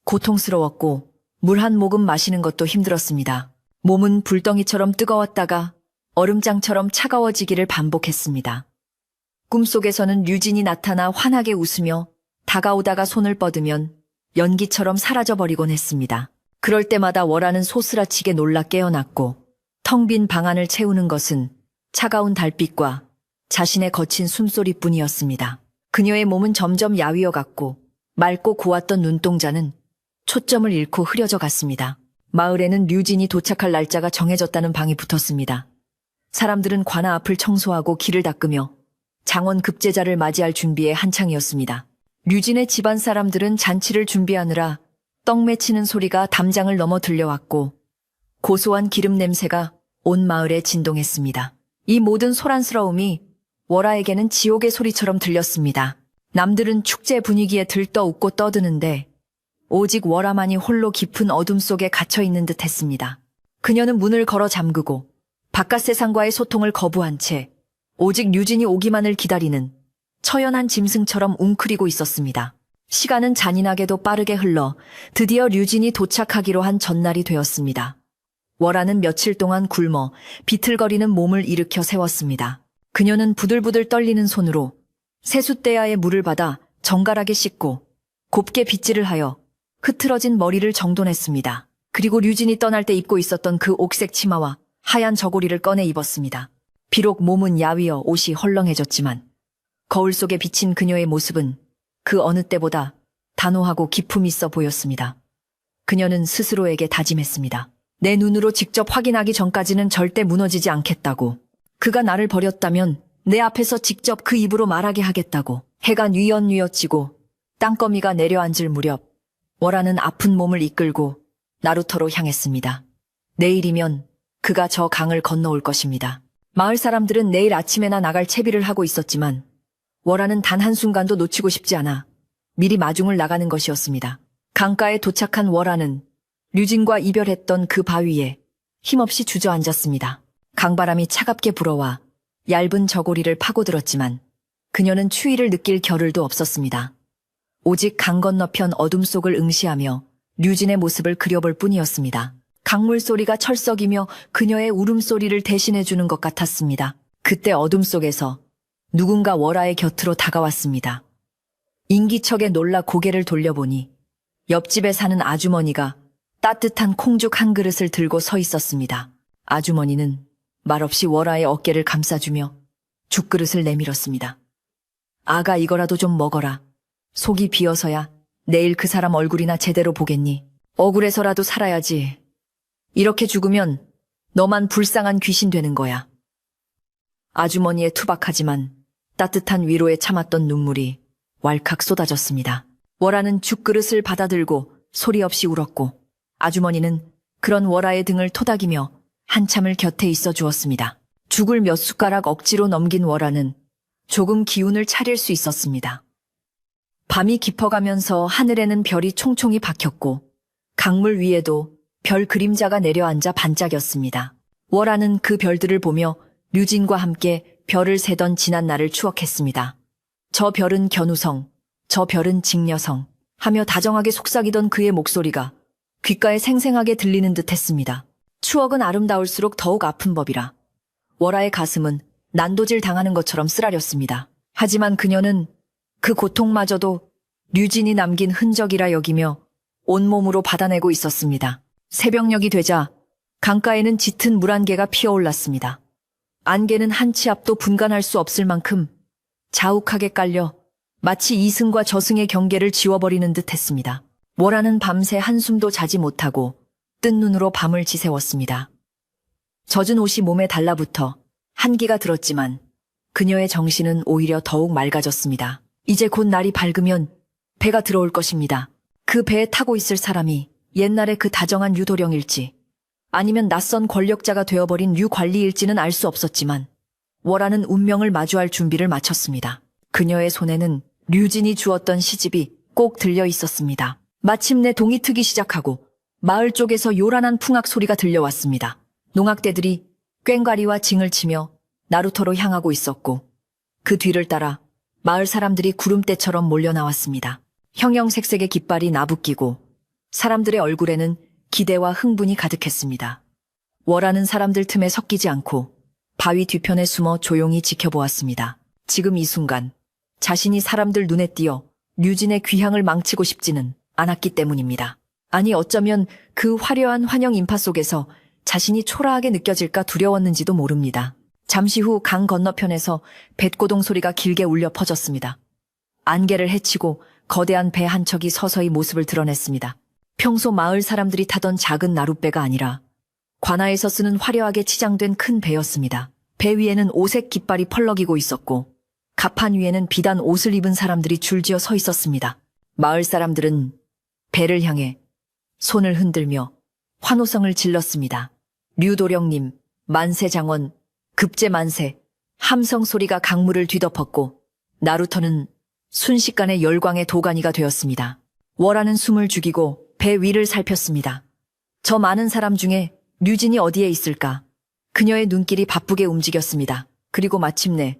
고통스러웠고 물 한 모금 마시는 것도 힘들었습니다. 몸은 불덩이처럼 뜨거웠다가 얼음장처럼 차가워지기를 반복했습니다. 꿈속에서는 류진이 나타나 환하게 웃으며 다가오다가 손을 뻗으면 연기처럼 사라져버리곤 했습니다. 그럴 때마다 월아는 소스라치게 놀라 깨어났고 텅 빈 방 안을 채우는 것은 차가운 달빛과 자신의 거친 숨소리뿐이었습니다. 그녀의 몸은 점점 야위어갔고 맑고 고왔던 눈동자는 초점을 잃고 흐려져 갔습니다. 마을에는 류진이 도착할 날짜가 정해졌다는 방이 붙었습니다. 사람들은 관아 앞을 청소하고 길을 닦으며 장원 급제자를 맞이할 준비에 한창이었습니다. 류진의 집안 사람들은 잔치를 준비하느라 떡 맺히는 소리가 담장을 넘어 들려왔고 고소한 기름 냄새가 온 마을에 진동했습니다. 이 모든 소란스러움이 월아에게는 지옥의 소리처럼 들렸습니다. 남들은 축제 분위기에 들떠 웃고 떠드는데 오직 월아만이 홀로 깊은 어둠 속에 갇혀있는 듯 했습니다. 그녀는 문을 걸어 잠그고 바깥 세상과의 소통을 거부한 채 오직 류진이 오기만을 기다리는 처연한 짐승처럼 웅크리고 있었습니다. 시간은 잔인하게도 빠르게 흘러 드디어 류진이 도착하기로 한 전날이 되었습니다. 월아는 며칠 동안 굶어 비틀거리는 몸을 일으켜 세웠습니다. 그녀는 부들부들 떨리는 손으로 세숫대야에 물을 받아 정갈하게 씻고 곱게 빗질을 하여 흐트러진 머리를 정돈했습니다. 그리고 류진이 떠날 때 입고 있었던 그 옥색 치마와 하얀 저고리를 꺼내 입었습니다. 비록 몸은 야위어 옷이 헐렁해졌지만 거울 속에 비친 그녀의 모습은 그 어느 때보다 단호하고 기품 있어 보였습니다. 그녀는 스스로에게 다짐했습니다. 내 눈으로 직접 확인하기 전까지는 절대 무너지지 않겠다고. 그가 나를 버렸다면 내 앞에서 직접 그 입으로 말하게 하겠다고. 해가 뉘엿뉘엿지고 땅거미가 내려앉을 무렵 월화는 아픈 몸을 이끌고 나루터로 향했습니다. 내일이면 그가 저 강을 건너올 것입니다. 마을 사람들은 내일 아침에나 나갈 채비를 하고 있었지만 월화는 단 한순간도 놓치고 싶지 않아 미리 마중을 나가는 것이었습니다. 강가에 도착한 월화는 류진과 이별했던 그 바위에 힘없이 주저앉았습니다. 강바람이 차갑게 불어와 얇은 저고리를 파고들었지만 그녀는 추위를 느낄 겨를도 없었습니다. 오직 강 건너편 어둠 속을 응시하며 류진의 모습을 그려볼 뿐이었습니다. 강물 소리가 철썩이며 그녀의 울음소리를 대신해주는 것 같았습니다. 그때 어둠 속에서 누군가 월화의 곁으로 다가왔습니다. 인기척에 놀라 고개를 돌려보니 옆집에 사는 아주머니가 따뜻한 콩죽 한 그릇을 들고 서 있었습니다. 아주머니는 말없이 월화의 어깨를 감싸주며 죽그릇을 내밀었습니다. 아가 이거라도 좀 먹어라. 속이 비어서야 내일 그 사람 얼굴이나 제대로 보겠니? 억울해서라도 살아야지. 이렇게 죽으면 너만 불쌍한 귀신 되는 거야. 아주머니의 투박하지만 따뜻한 위로에 참았던 눈물이 왈칵 쏟아졌습니다. 월화는 죽그릇을 받아들고 소리 없이 울었고 아주머니는 그런 월화의 등을 토닥이며 한참을 곁에 있어 주었습니다. 죽을 몇 숟가락 억지로 넘긴 월화는 조금 기운을 차릴 수 있었습니다. 밤이 깊어가면서 하늘에는 별이 총총히 박혔고 강물 위에도 별 그림자가 내려앉아 반짝였습니다. 월화는 그 별들을 보며 류진과 함께 별을 세던 지난 날을 추억했습니다. 저 별은 견우성, 저 별은 직녀성 하며 다정하게 속삭이던 그의 목소리가 귓가에 생생하게 들리는 듯 했습니다. 추억은 아름다울수록 더욱 아픈 법이라 월화의 가슴은 난도질 당하는 것처럼 쓰라렸습니다. 하지만 그녀는 그 고통마저도 류진이 남긴 흔적이라 여기며 온몸으로 받아내고 있었습니다. 새벽녘이 되자 강가에는 짙은 물 한 개가 피어올랐습니다. 안개는 한 치 앞도 분간할 수 없을 만큼 자욱하게 깔려 마치 이승과 저승의 경계를 지워버리는 듯 했습니다. 월화는 밤새 한숨도 자지 못하고 뜬 눈으로 밤을 지새웠습니다. 젖은 옷이 몸에 달라붙어 한기가 들었지만 그녀의 정신은 오히려 더욱 맑아졌습니다. 이제 곧 날이 밝으면 배가 들어올 것입니다. 그 배에 타고 있을 사람이 옛날의 그 다정한 유도령일지 아니면 낯선 권력자가 되어버린 류관리일지는 알 수 없었지만 월화는 운명을 마주할 준비를 마쳤습니다. 그녀의 손에는 류진이 주었던 시집이 꼭 들려 있었습니다. 마침내 동이 트기 시작하고 마을 쪽에서 요란한 풍악 소리가 들려왔습니다. 농악대들이 꽹과리와 징을 치며 나루터로 향하고 있었고 그 뒤를 따라 마을 사람들이 구름대처럼 몰려나왔습니다. 형형색색의 깃발이 나부끼고 사람들의 얼굴에는 기대와 흥분이 가득했습니다. 월화는 사람들 틈에 섞이지 않고 바위 뒤편에 숨어 조용히 지켜보았습니다. 지금 이 순간 자신이 사람들 눈에 띄어 류진의 귀향을 망치고 싶지는 않았기 때문입니다. 아니 어쩌면 그 화려한 환영 인파 속에서 자신이 초라하게 느껴질까 두려웠는지도 모릅니다. 잠시 후 강 건너편에서 뱃고동 소리가 길게 울려 퍼졌습니다. 안개를 헤치고 거대한 배 한 척이 서서히 모습을 드러냈습니다. 평소 마을 사람들이 타던 작은 나룻배가 아니라 관아에서 쓰는 화려하게 치장된 큰 배였습니다. 배 위에는 오색 깃발이 펄럭이고 있었고 갑판 위에는 비단 옷을 입은 사람들이 줄지어 서 있었습니다. 마을 사람들은 배를 향해 손을 흔들며 환호성을 질렀습니다. 류도령님, 만세장원, 급제만세, 함성 소리가 강물을 뒤덮었고 나루터는 순식간에 열광의 도가니가 되었습니다. 월화는 숨을 죽이고 배 위를 살폈습니다. 저 많은 사람 중에 류진이 어디에 있을까? 그녀의 눈길이 바쁘게 움직였습니다. 그리고 마침내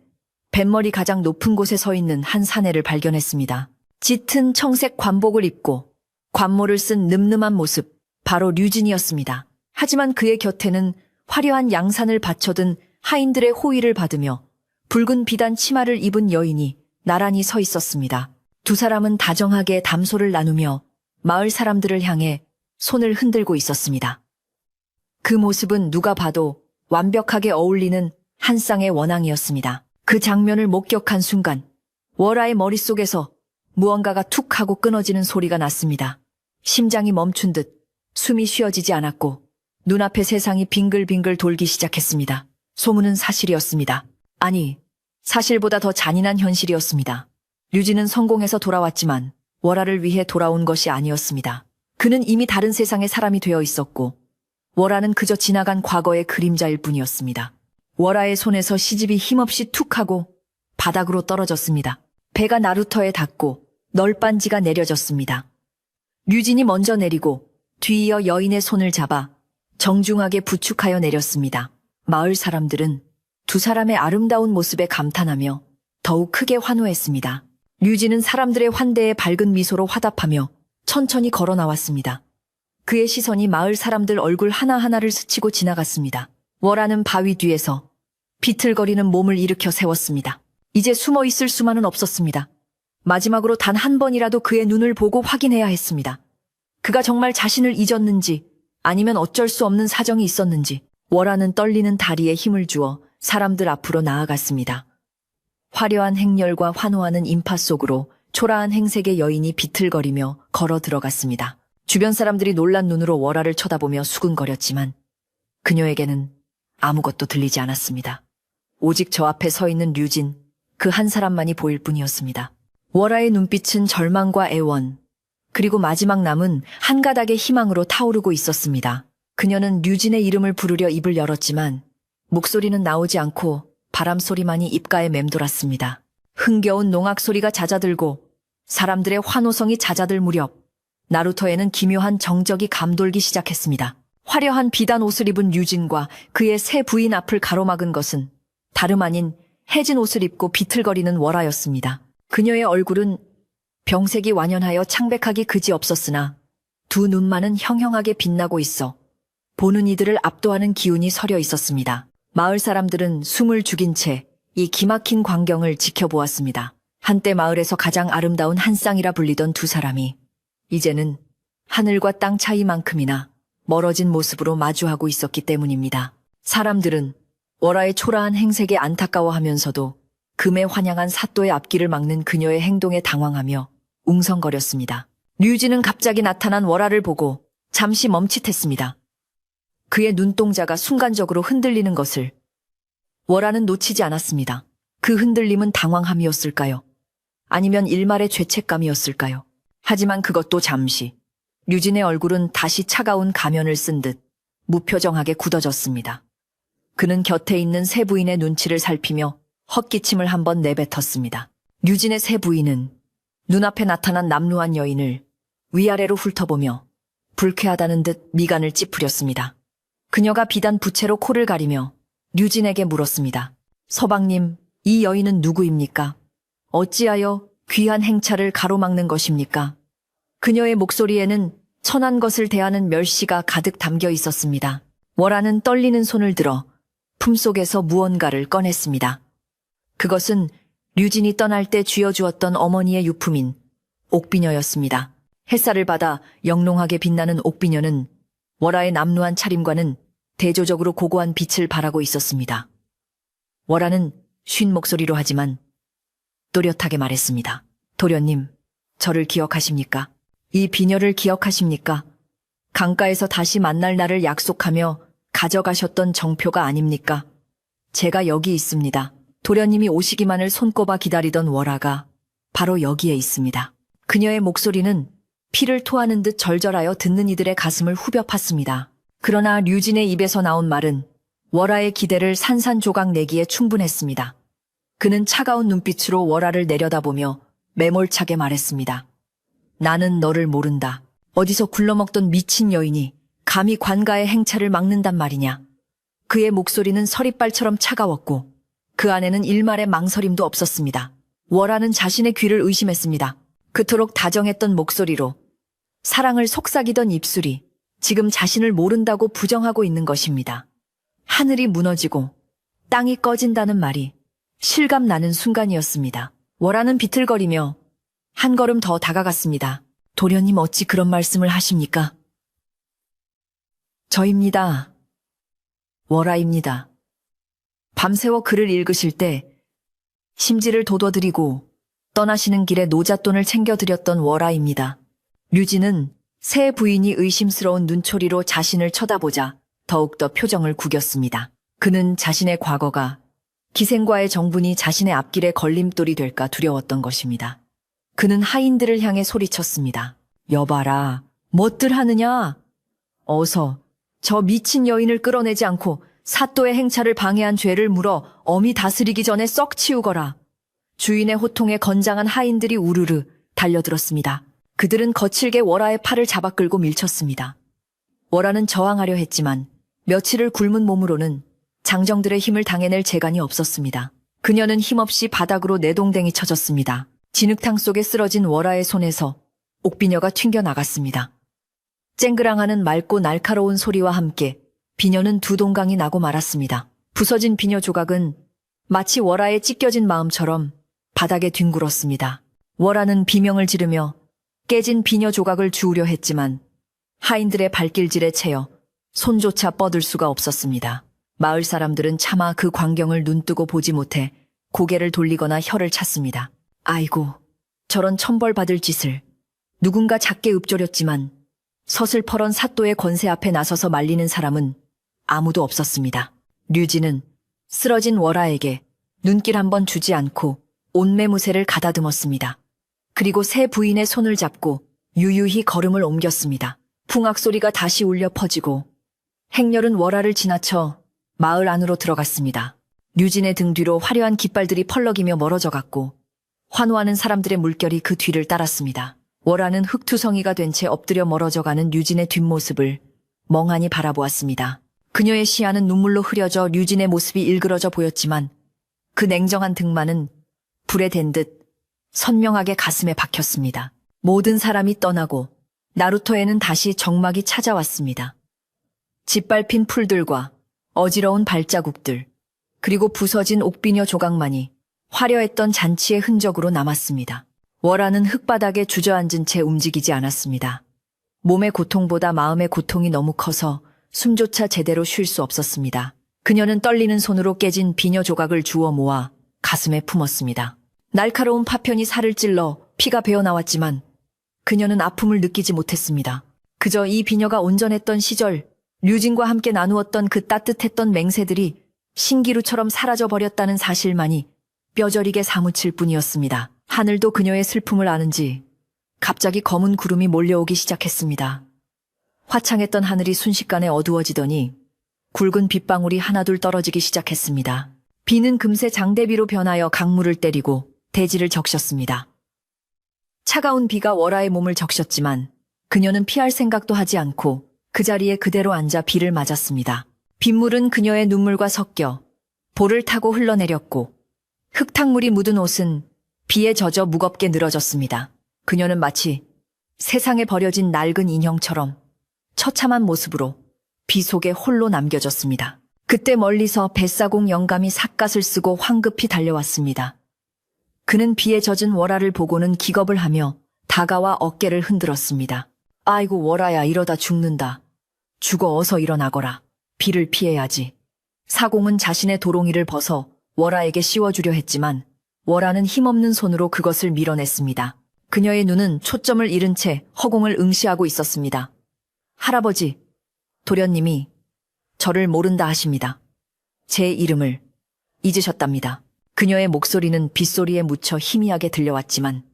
뱃머리 가장 높은 곳에 서 있는 한 사내를 발견했습니다. 짙은 청색 관복을 입고 관모를 쓴 늠름한 모습, 바로 류진이었습니다. 하지만 그의 곁에는 화려한 양산을 받쳐든 하인들의 호의를 받으며 붉은 비단 치마를 입은 여인이 나란히 서 있었습니다. 두 사람은 다정하게 담소를 나누며 마을 사람들을 향해 손을 흔들고 있었습니다. 그 모습은 누가 봐도 완벽하게 어울리는 한 쌍의 원앙이었습니다. 그 장면을 목격한 순간 월화의 머릿속에서 무언가가 툭 하고 끊어지는 소리가 났습니다. 심장이 멈춘 듯 숨이 쉬어지지 않았고 눈앞에 세상이 빙글빙글 돌기 시작했습니다. 소문은 사실이었습니다. 아니, 사실보다 더 잔인한 현실이었습니다. 류진은 성공해서 돌아왔지만 월아를 위해 돌아온 것이 아니었습니다. 그는 이미 다른 세상의 사람이 되어 있었고 월아는 그저 지나간 과거의 그림자일 뿐이었습니다. 월아의 손에서 시집이 힘없이 툭 하고 바닥으로 떨어졌습니다. 배가 나루터에 닿고 널빤지가 내려졌습니다. 류진이 먼저 내리고 뒤이어 여인의 손을 잡아 정중하게 부축하여 내렸습니다. 마을 사람들은 두 사람의 아름다운 모습에 감탄하며 더욱 크게 환호했습니다. 류진은 사람들의 환대에 밝은 미소로 화답하며 천천히 걸어 나왔습니다. 그의 시선이 마을 사람들 얼굴 하나하나를 스치고 지나갔습니다. 월아는 바위 뒤에서 비틀거리는 몸을 일으켜 세웠습니다. 이제 숨어 있을 수만은 없었습니다. 마지막으로 단 한 번이라도 그의 눈을 보고 확인해야 했습니다. 그가 정말 자신을 잊었는지 아니면 어쩔 수 없는 사정이 있었는지. 월아는 떨리는 다리에 힘을 주어 사람들 앞으로 나아갔습니다. 화려한 행렬과 환호하는 인파 속으로 초라한 행색의 여인이 비틀거리며 걸어 들어갔습니다. 주변 사람들이 놀란 눈으로 월아를 쳐다보며 수근거렸지만 그녀에게는 아무것도 들리지 않았습니다. 오직 저 앞에 서 있는 류진, 그 한 사람만이 보일 뿐이었습니다. 월아의 눈빛은 절망과 애원, 그리고 마지막 남은 한 가닥의 희망으로 타오르고 있었습니다. 그녀는 류진의 이름을 부르려 입을 열었지만 목소리는 나오지 않고 바람 소리만이 입가에 맴돌았습니다. 흥겨운 농악 소리가 잦아들고 사람들의 환호성이 잦아들 무렵 나루터에는 기묘한 정적이 감돌기 시작했습니다. 화려한 비단 옷을 입은 류진과 그의 새 부인 앞을 가로막은 것은 다름 아닌 해진 옷을 입고 비틀거리는 월아였습니다. 그녀의 얼굴은 병색이 완연하여 창백하기 그지없었으나 두 눈만은 형형하게 빛나고 있어 보는 이들을 압도하는 기운이 서려 있었습니다. 마을 사람들은 숨을 죽인 채 이 기막힌 광경을 지켜보았습니다. 한때 마을에서 가장 아름다운 한 쌍이라 불리던 두 사람이 이제는 하늘과 땅 차이만큼이나 멀어진 모습으로 마주하고 있었기 때문입니다. 사람들은 월아의 초라한 행색에 안타까워하면서도 금에 환영한 사또의 앞길을 막는 그녀의 행동에 당황하며 웅성거렸습니다. 류진은 갑자기 나타난 월아를 보고 잠시 멈칫했습니다. 그의 눈동자가 순간적으로 흔들리는 것을 월아는 놓치지 않았습니다. 그 흔들림은 당황함이었을까요? 아니면 일말의 죄책감이었을까요? 하지만 그것도 잠시. 류진의 얼굴은 다시 차가운 가면을 쓴 듯 무표정하게 굳어졌습니다. 그는 곁에 있는 새 부인의 눈치를 살피며 헛기침을 한번 내뱉었습니다. 류진의 새 부인은 눈앞에 나타난 남루한 여인을 위아래로 훑어보며 불쾌하다는 듯 미간을 찌푸렸습니다. 그녀가 비단 부채로 코를 가리며 류진에게 물었습니다. 서방님, 이 여인은 누구입니까? 어찌하여 귀한 행차를 가로막는 것입니까? 그녀의 목소리에는 천한 것을 대하는 멸시가 가득 담겨 있었습니다. 월아는 떨리는 손을 들어 품속에서 무언가를 꺼냈습니다. 그것은 류진이 떠날 때 쥐어주었던 어머니의 유품인 옥비녀였습니다. 햇살을 받아 영롱하게 빛나는 옥비녀는 월아의 남루한 차림과는 대조적으로 고고한 빛을 발하고 있었습니다. 월아는 쉰 목소리로 하지만 또렷하게 말했습니다. 도련님, 저를 기억하십니까? 이 비녀를 기억하십니까? 강가에서 다시 만날 날을 약속하며 가져가셨던 정표가 아닙니까? 제가 여기 있습니다. 도련님이 오시기만을 손꼽아 기다리던 월아가 바로 여기에 있습니다. 그녀의 목소리는 피를 토하는 듯 절절하여 듣는 이들의 가슴을 후벼 팠습니다. 그러나 류진의 입에서 나온 말은 월아의 기대를 산산조각 내기에 충분했습니다. 그는 차가운 눈빛으로 월아를 내려다보며 매몰차게 말했습니다. 나는 너를 모른다. 어디서 굴러먹던 미친 여인이 감히 관가의 행차를 막는단 말이냐. 그의 목소리는 서리빨처럼 차가웠고 그 안에는 일말의 망설임도 없었습니다. 월아는 자신의 귀를 의심했습니다. 그토록 다정했던 목소리로 사랑을 속삭이던 입술이 지금 자신을 모른다고 부정하고 있는 것입니다. 하늘이 무너지고 땅이 꺼진다는 말이 실감나는 순간이었습니다. 월아는 비틀거리며 한 걸음 더 다가갔습니다. 도련님 어찌 그런 말씀을 하십니까? 저입니다. 월아입니다. 밤새워 글을 읽으실 때 심지를 돋워드리고 떠나시는 길에 노잣돈을 챙겨드렸던 월아입니다. 류진은 새 부인이 의심스러운 눈초리로 자신을 쳐다보자 더욱더 표정을 구겼습니다. 그는 자신의 과거가 기생과의 정분이 자신의 앞길에 걸림돌이 될까 두려웠던 것입니다. 그는 하인들을 향해 소리쳤습니다. 여봐라, 뭣들 하느냐? 어서 저 미친 여인을 끌어내지 않고 사또의 행차를 방해한 죄를 물어 엄히 다스리기 전에 썩 치우거라. 주인의 호통에 건장한 하인들이 우르르 달려들었습니다. 그들은 거칠게 월아의 팔을 잡아 끌고 밀쳤습니다. 월아는 저항하려 했지만 며칠을 굶은 몸으로는 장정들의 힘을 당해낼 재간이 없었습니다. 그녀는 힘없이 바닥으로 내동댕이 쳐졌습니다. 진흙탕 속에 쓰러진 월아의 손에서 옥비녀가 튕겨나갔습니다. 쨍그랑하는 맑고 날카로운 소리와 함께 비녀는 두 동강이 나고 말았습니다. 부서진 비녀 조각은 마치 월아의 찢겨진 마음처럼 바닥에 뒹굴었습니다. 월아는 비명을 지르며 깨진 비녀 조각을 주우려 했지만 하인들의 발길질에 채여 손조차 뻗을 수가 없었습니다. 마을 사람들은 차마 그 광경을 눈뜨고 보지 못해 고개를 돌리거나 혀를 찼습니다. 아이고, 저런 천벌받을 짓을. 누군가 작게 읊조렸지만 서슬퍼런 사또의 권세 앞에 나서서 말리는 사람은 아무도 없었습니다. 류진은 쓰러진 월아에게 눈길 한번 주지 않고 온매무새를 가다듬었습니다. 그리고 새 부인의 손을 잡고 유유히 걸음을 옮겼습니다. 풍악소리가 다시 울려 퍼지고 행렬은 월아를 지나쳐 마을 안으로 들어갔습니다. 류진의 등 뒤로 화려한 깃발들이 펄럭이며 멀어져 갔고 환호하는 사람들의 물결이 그 뒤를 따랐습니다. 월아는 흙투성이가 된 채 엎드려 멀어져 가는 류진의 뒷모습을 멍하니 바라보았습니다. 그녀의 시야는 눈물로 흐려져 류진의 모습이 일그러져 보였지만 그 냉정한 등만은 불에 댄 듯 선명하게 가슴에 박혔습니다. 모든 사람이 떠나고 나루터에는 다시 적막이 찾아왔습니다. 짓밟힌 풀들과 어지러운 발자국들, 그리고 부서진 옥비녀 조각만이 화려했던 잔치의 흔적으로 남았습니다. 월아는 흙바닥에 주저앉은 채 움직이지 않았습니다. 몸의 고통보다 마음의 고통이 너무 커서 숨조차 제대로 쉴 수 없었습니다. 그녀는 떨리는 손으로 깨진 비녀 조각을 주워 모아 가슴에 품었습니다. 날카로운 파편이 살을 찔러 피가 배어나왔지만 그녀는 아픔을 느끼지 못했습니다. 그저 이 비녀가 온전했던 시절, 류진과 함께 나누었던 그 따뜻했던 맹세들이 신기루처럼 사라져버렸다는 사실만이 뼈저리게 사무칠 뿐이었습니다. 하늘도 그녀의 슬픔을 아는지 갑자기 검은 구름이 몰려오기 시작했습니다. 화창했던 하늘이 순식간에 어두워지더니 굵은 빗방울이 하나둘 떨어지기 시작했습니다. 비는 금세 장대비로 변하여 강물을 때리고 대지를 적셨습니다. 차가운 비가 월아의 몸을 적셨지만 그녀는 피할 생각도 하지 않고 그 자리에 그대로 앉아 비를 맞았습니다. 빗물은 그녀의 눈물과 섞여 볼을 타고 흘러내렸고 흙탕물이 묻은 옷은 비에 젖어 무겁게 늘어졌습니다. 그녀는 마치 세상에 버려진 낡은 인형처럼 처참한 모습으로 비 속에 홀로 남겨졌습니다. 그때 멀리서 뱃사공 영감이 삿갓을 쓰고 황급히 달려왔습니다. 그는 비에 젖은 월아를 보고는 기겁을 하며 다가와 어깨를 흔들었습니다. 아이고 월아야, 이러다 죽는다. 죽어 어서 일어나거라. 비를 피해야지. 사공은 자신의 도롱이를 벗어 월아에게 씌워주려 했지만 월아는 힘없는 손으로 그것을 밀어냈습니다. 그녀의 눈은 초점을 잃은 채 허공을 응시하고 있었습니다. 할아버지, 도련님이 저를 모른다 하십니다. 제 이름을 잊으셨답니다. 그녀의 목소리는 빗소리에 묻혀 희미하게 들려왔지만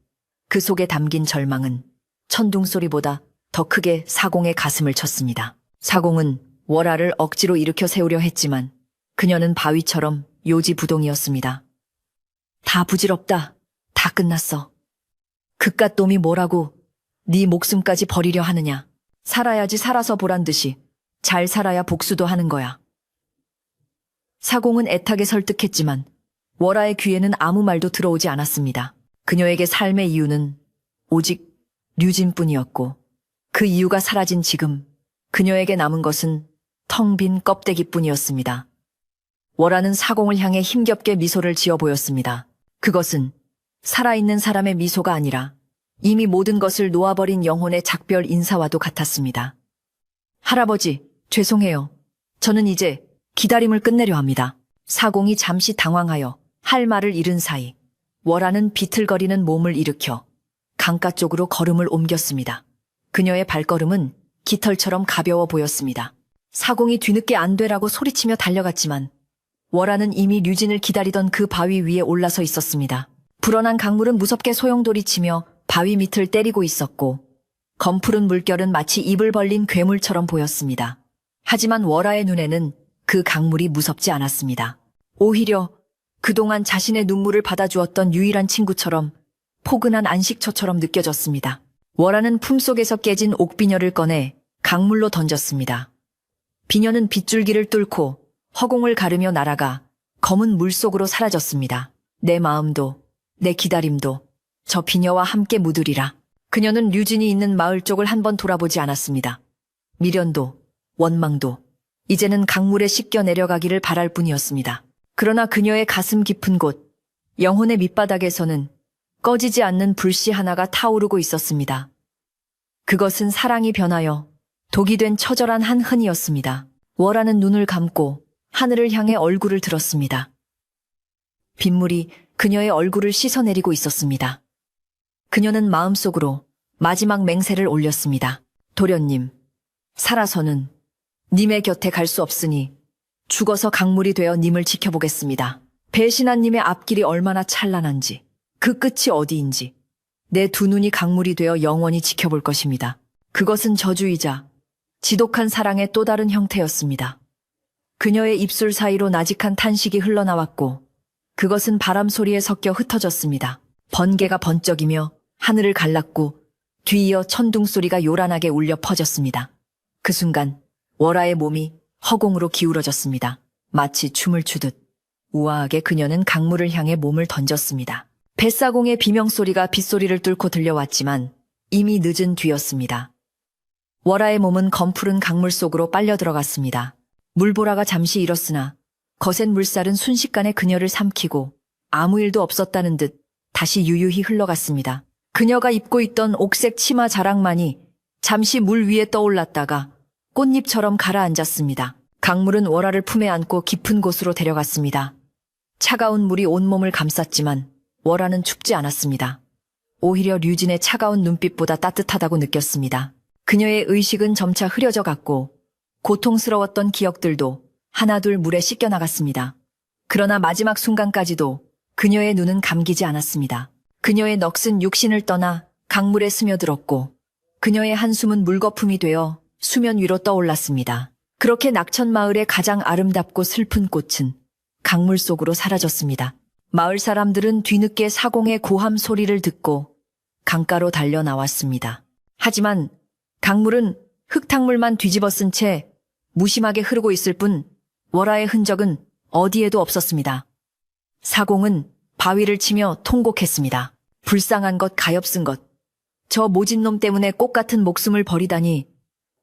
그 속에 담긴 절망은 천둥소리보다 더 크게 사공의 가슴을 쳤습니다. 사공은 월아를 억지로 일으켜 세우려 했지만 그녀는 바위처럼 요지부동이었습니다. 다 부질없다. 다 끝났어. 그깟 놈이 뭐라고 네 목숨까지 버리려 하느냐. 살아야지 살아서 보란 듯이 잘 살아야 복수도 하는 거야. 사공은 애타게 설득했지만 월아의 귀에는 아무 말도 들어오지 않았습니다. 그녀에게 삶의 이유는 오직 류진뿐이었고 그 이유가 사라진 지금 그녀에게 남은 것은 텅 빈 껍데기뿐이었습니다. 월아는 사공을 향해 힘겹게 미소를 지어 보였습니다. 그것은 살아있는 사람의 미소가 아니라 이미 모든 것을 놓아버린 영혼의 작별 인사와도 같았습니다. 할아버지, 죄송해요. 저는 이제 기다림을 끝내려 합니다. 사공이 잠시 당황하여 할 말을 잃은 사이 월화는 비틀거리는 몸을 일으켜 강가 쪽으로 걸음을 옮겼습니다. 그녀의 발걸음은 깃털처럼 가벼워 보였습니다. 사공이 뒤늦게 안 되라고 소리치며 달려갔지만 월화는 이미 류진을 기다리던 그 바위 위에 올라서 있었습니다. 불어난 강물은 무섭게 소용돌이치며 바위 밑을 때리고 있었고 검푸른 물결은 마치 입을 벌린 괴물처럼 보였습니다. 하지만 월화의 눈에는 그 강물이 무섭지 않았습니다. 오히려 그동안 자신의 눈물을 받아주었던 유일한 친구처럼 포근한 안식처처럼 느껴졌습니다. 월화는 품속에서 깨진 옥비녀를 꺼내 강물로 던졌습니다. 비녀는 빗줄기를 뚫고 허공을 가르며 날아가 검은 물속으로 사라졌습니다. 내 마음도 내 기다림도 저 비녀와 함께 묻으리라. 그녀는 류진이 있는 마을 쪽을 한번 돌아보지 않았습니다. 미련도 원망도 이제는 강물에 씻겨 내려가기를 바랄 뿐이었습니다. 그러나 그녀의 가슴 깊은 곳, 영혼의 밑바닥에서는 꺼지지 않는 불씨 하나가 타오르고 있었습니다. 그것은 사랑이 변하여 독이 된 처절한 한 흔이었습니다. 월화는 눈을 감고 하늘을 향해 얼굴을 들었습니다. 빗물이 그녀의 얼굴을 씻어내리고 있었습니다. 그녀는 마음속으로 마지막 맹세를 올렸습니다. 도련님, 살아서는 님의 곁에 갈 수 없으니 죽어서 강물이 되어 님을 지켜보겠습니다. 배신한 님의 앞길이 얼마나 찬란한지, 그 끝이 어디인지 내 두 눈이 강물이 되어 영원히 지켜볼 것입니다. 그것은 저주이자 지독한 사랑의 또 다른 형태였습니다. 그녀의 입술 사이로 나직한 탄식이 흘러나왔고 그것은 바람 소리에 섞여 흩어졌습니다. 번개가 번쩍이며 하늘을 갈랐고 뒤이어 천둥 소리가 요란하게 울려 퍼졌습니다. 그 순간 월화의 몸이 허공으로 기울어졌습니다. 마치 춤을 추듯 우아하게 그녀는 강물을 향해 몸을 던졌습니다. 뱃사공의 비명소리가 빗소리를 뚫고 들려왔지만 이미 늦은 뒤였습니다. 월화의 몸은 검푸른 강물 속으로 빨려 들어갔습니다. 물보라가 잠시 일었으나 거센 물살은 순식간에 그녀를 삼키고 아무 일도 없었다는 듯 다시 유유히 흘러갔습니다. 그녀가 입고 있던 옥색 치마 자락만이 잠시 물 위에 떠올랐다가 꽃잎처럼 가라앉았습니다. 강물은 월화를 품에 안고 깊은 곳으로 데려갔습니다. 차가운 물이 온몸을 감쌌지만 월화는 춥지 않았습니다. 오히려 류진의 차가운 눈빛보다 따뜻하다고 느꼈습니다. 그녀의 의식은 점차 흐려져 갔고 고통스러웠던 기억들도 하나둘 물에 씻겨 나갔습니다. 그러나 마지막 순간까지도 그녀의 눈은 감기지 않았습니다. 그녀의 넋은 육신을 떠나 강물에 스며들었고 그녀의 한숨은 물거품이 되어 수면 위로 떠올랐습니다. 그렇게 낙천마을의 가장 아름답고 슬픈 꽃은 강물 속으로 사라졌습니다. 마을 사람들은 뒤늦게 사공의 고함 소리를 듣고 강가로 달려 나왔습니다. 하지만 강물은 흙탕물만 뒤집어 쓴 채 무심하게 흐르고 있을 뿐 월화의 흔적은 어디에도 없었습니다. 사공은 바위를 치며 통곡했습니다. 불쌍한 것, 가엾은 것. 저 모진 놈 때문에 꽃 같은 목숨을 버리다니.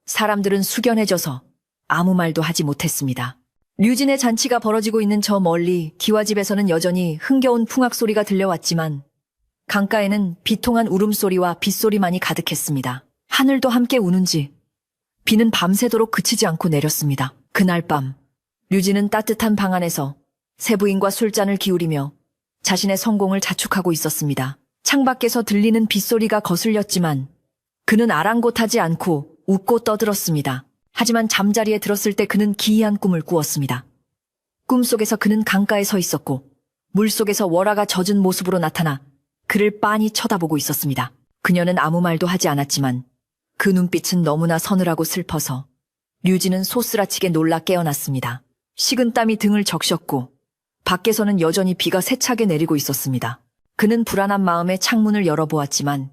사람들은 숙연해져서 아무 말도 하지 못했습니다. 류진의 잔치가 벌어지고 있는 저 멀리 기와집에서는 여전히 흥겨운 풍악 소리가 들려왔지만 강가에는 비통한 울음소리와 빗소리만이 가득했습니다. 하늘도 함께 우는지 비는 밤새도록 그치지 않고 내렸습니다. 그날 밤 류진은 따뜻한 방 안에서 세부인과 술잔을 기울이며 자신의 성공을 자축하고 있었습니다. 창밖에서 들리는 빗소리가 거슬렸지만 그는 아랑곳하지 않고 웃고 떠들었습니다. 하지만 잠자리에 들었을 때 그는 기이한 꿈을 꾸었습니다. 꿈속에서 그는 강가에 서 있었고 물속에서 월화가 젖은 모습으로 나타나 그를 빤히 쳐다보고 있었습니다. 그녀는 아무 말도 하지 않았지만 그 눈빛은 너무나 서늘하고 슬퍼서 류진은 소스라치게 놀라 깨어났습니다. 식은땀이 등을 적셨고 밖에서는 여전히 비가 세차게 내리고 있었습니다. 그는 불안한 마음에 창문을 열어보았지만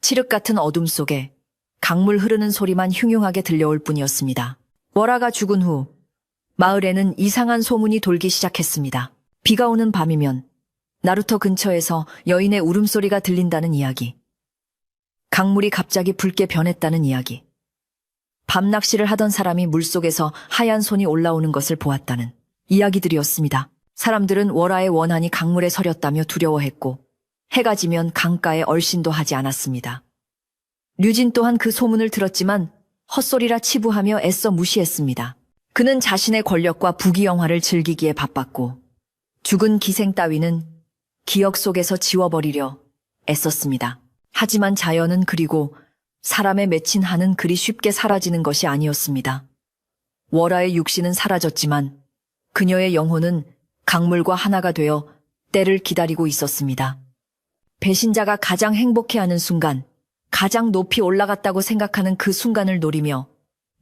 칠흑 같은 어둠 속에 강물 흐르는 소리만 흉흉하게 들려올 뿐이었습니다. 월화가 죽은 후 마을에는 이상한 소문이 돌기 시작했습니다. 비가 오는 밤이면 나루터 근처에서 여인의 울음소리가 들린다는 이야기. 강물이 갑자기 붉게 변했다는 이야기. 밤낚시를 하던 사람이 물속에서 하얀 손이 올라오는 것을 보았다는 이야기들이었습니다. 사람들은 월화의 원한이 강물에 서렸다며 두려워했고 해가 지면 강가에 얼씬도 하지 않았습니다. 류진 또한 그 소문을 들었지만 헛소리라 치부하며 애써 무시했습니다. 그는 자신의 권력과 부귀영화를 즐기기에 바빴고 죽은 기생 따위는 기억 속에서 지워버리려 애썼습니다. 하지만 자연은 그리고 사람에 맺힌 한은 그리 쉽게 사라지는 것이 아니었습니다. 월아의 육신은 사라졌지만 그녀의 영혼은 강물과 하나가 되어 때를 기다리고 있었습니다. 배신자가 가장 행복해하는 순간, 가장 높이 올라갔다고 생각하는 그 순간을 노리며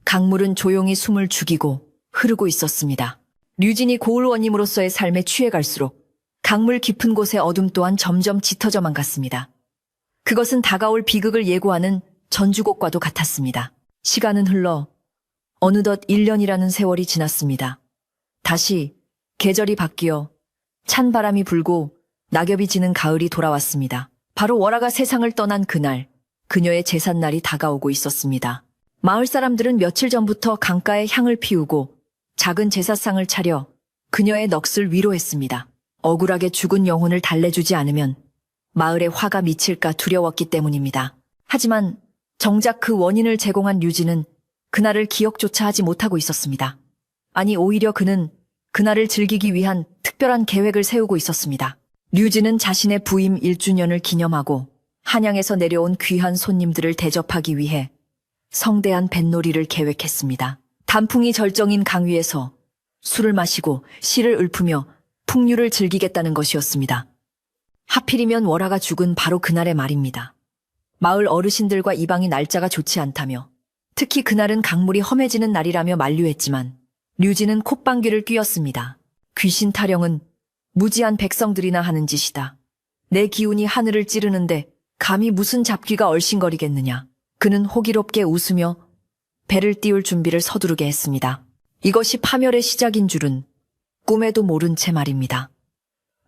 강물은 조용히 숨을 죽이고 흐르고 있었습니다. 류진이 고을원님으로서의 삶에 취해갈수록 강물 깊은 곳의 어둠 또한 점점 짙어져만 갔습니다. 그것은 다가올 비극을 예고하는 전주곡과도 같았습니다. 시간은 흘러 어느덧 1년이라는 세월이 지났습니다. 다시 계절이 바뀌어 찬 바람이 불고 낙엽이 지는 가을이 돌아왔습니다. 바로 월아가 세상을 떠난 그날, 그녀의 제삿날이 다가오고 있었습니다. 마을 사람들은 며칠 전부터 강가에 향을 피우고 작은 제사상을 차려 그녀의 넋을 위로했습니다. 억울하게 죽은 영혼을 달래주지 않으면 마을에 화가 미칠까 두려웠기 때문입니다. 하지만 정작 그 원인을 제공한 류진은 그날을 기억조차 하지 못하고 있었습니다. 아니, 오히려 그는 그날을 즐기기 위한 특별한 계획을 세우고 있었습니다. 류진은 자신의 부임 1주년을 기념하고 한양에서 내려온 귀한 손님들을 대접하기 위해 성대한 뱃놀이를 계획했습니다. 단풍이 절정인 강 위에서 술을 마시고 시를 읊으며 풍류를 즐기겠다는 것이었습니다. 하필이면 월아가 죽은 바로 그날의 말입니다. 마을 어르신들과 이방이 날짜가 좋지 않다며, 특히 그날은 강물이 험해지는 날이라며 만류했지만 류진은 콧방귀를 뀌었습니다. 귀신 타령은 무지한 백성들이나 하는 짓이다. 내 기운이 하늘을 찌르는데 감히 무슨 잡귀가 얼씬거리겠느냐. 그는 호기롭게 웃으며 배를 띄울 준비를 서두르게 했습니다. 이것이 파멸의 시작인 줄은 꿈에도 모른 채 말입니다.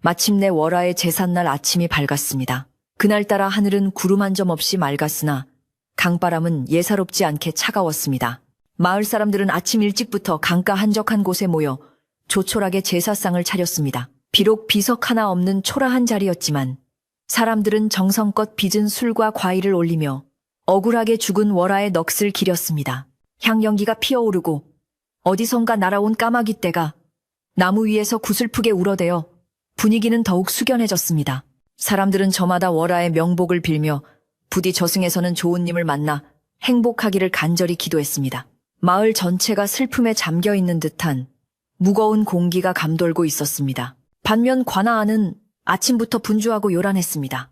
마침내 월아의 제삿날 아침이 밝았습니다. 그날따라 하늘은 구름 한 점 없이 맑았으나 강바람은 예사롭지 않게 차가웠습니다. 마을 사람들은 아침 일찍부터 강가 한적한 곳에 모여 조촐하게 제사상을 차렸습니다. 비록 비석 하나 없는 초라한 자리였지만 사람들은 정성껏 빚은 술과 과일을 올리며 억울하게 죽은 월아의 넋을 기렸습니다. 향연기가 피어오르고 어디선가 날아온 까마귀 떼가 나무 위에서 구슬프게 울어대어 분위기는 더욱 숙연해졌습니다. 사람들은 저마다 월아의 명복을 빌며 부디 저승에서는 좋은 님을 만나 행복하기를 간절히 기도했습니다. 마을 전체가 슬픔에 잠겨있는 듯한 무거운 공기가 감돌고 있었습니다. 반면 관아 안은 아침부터 분주하고 요란했습니다.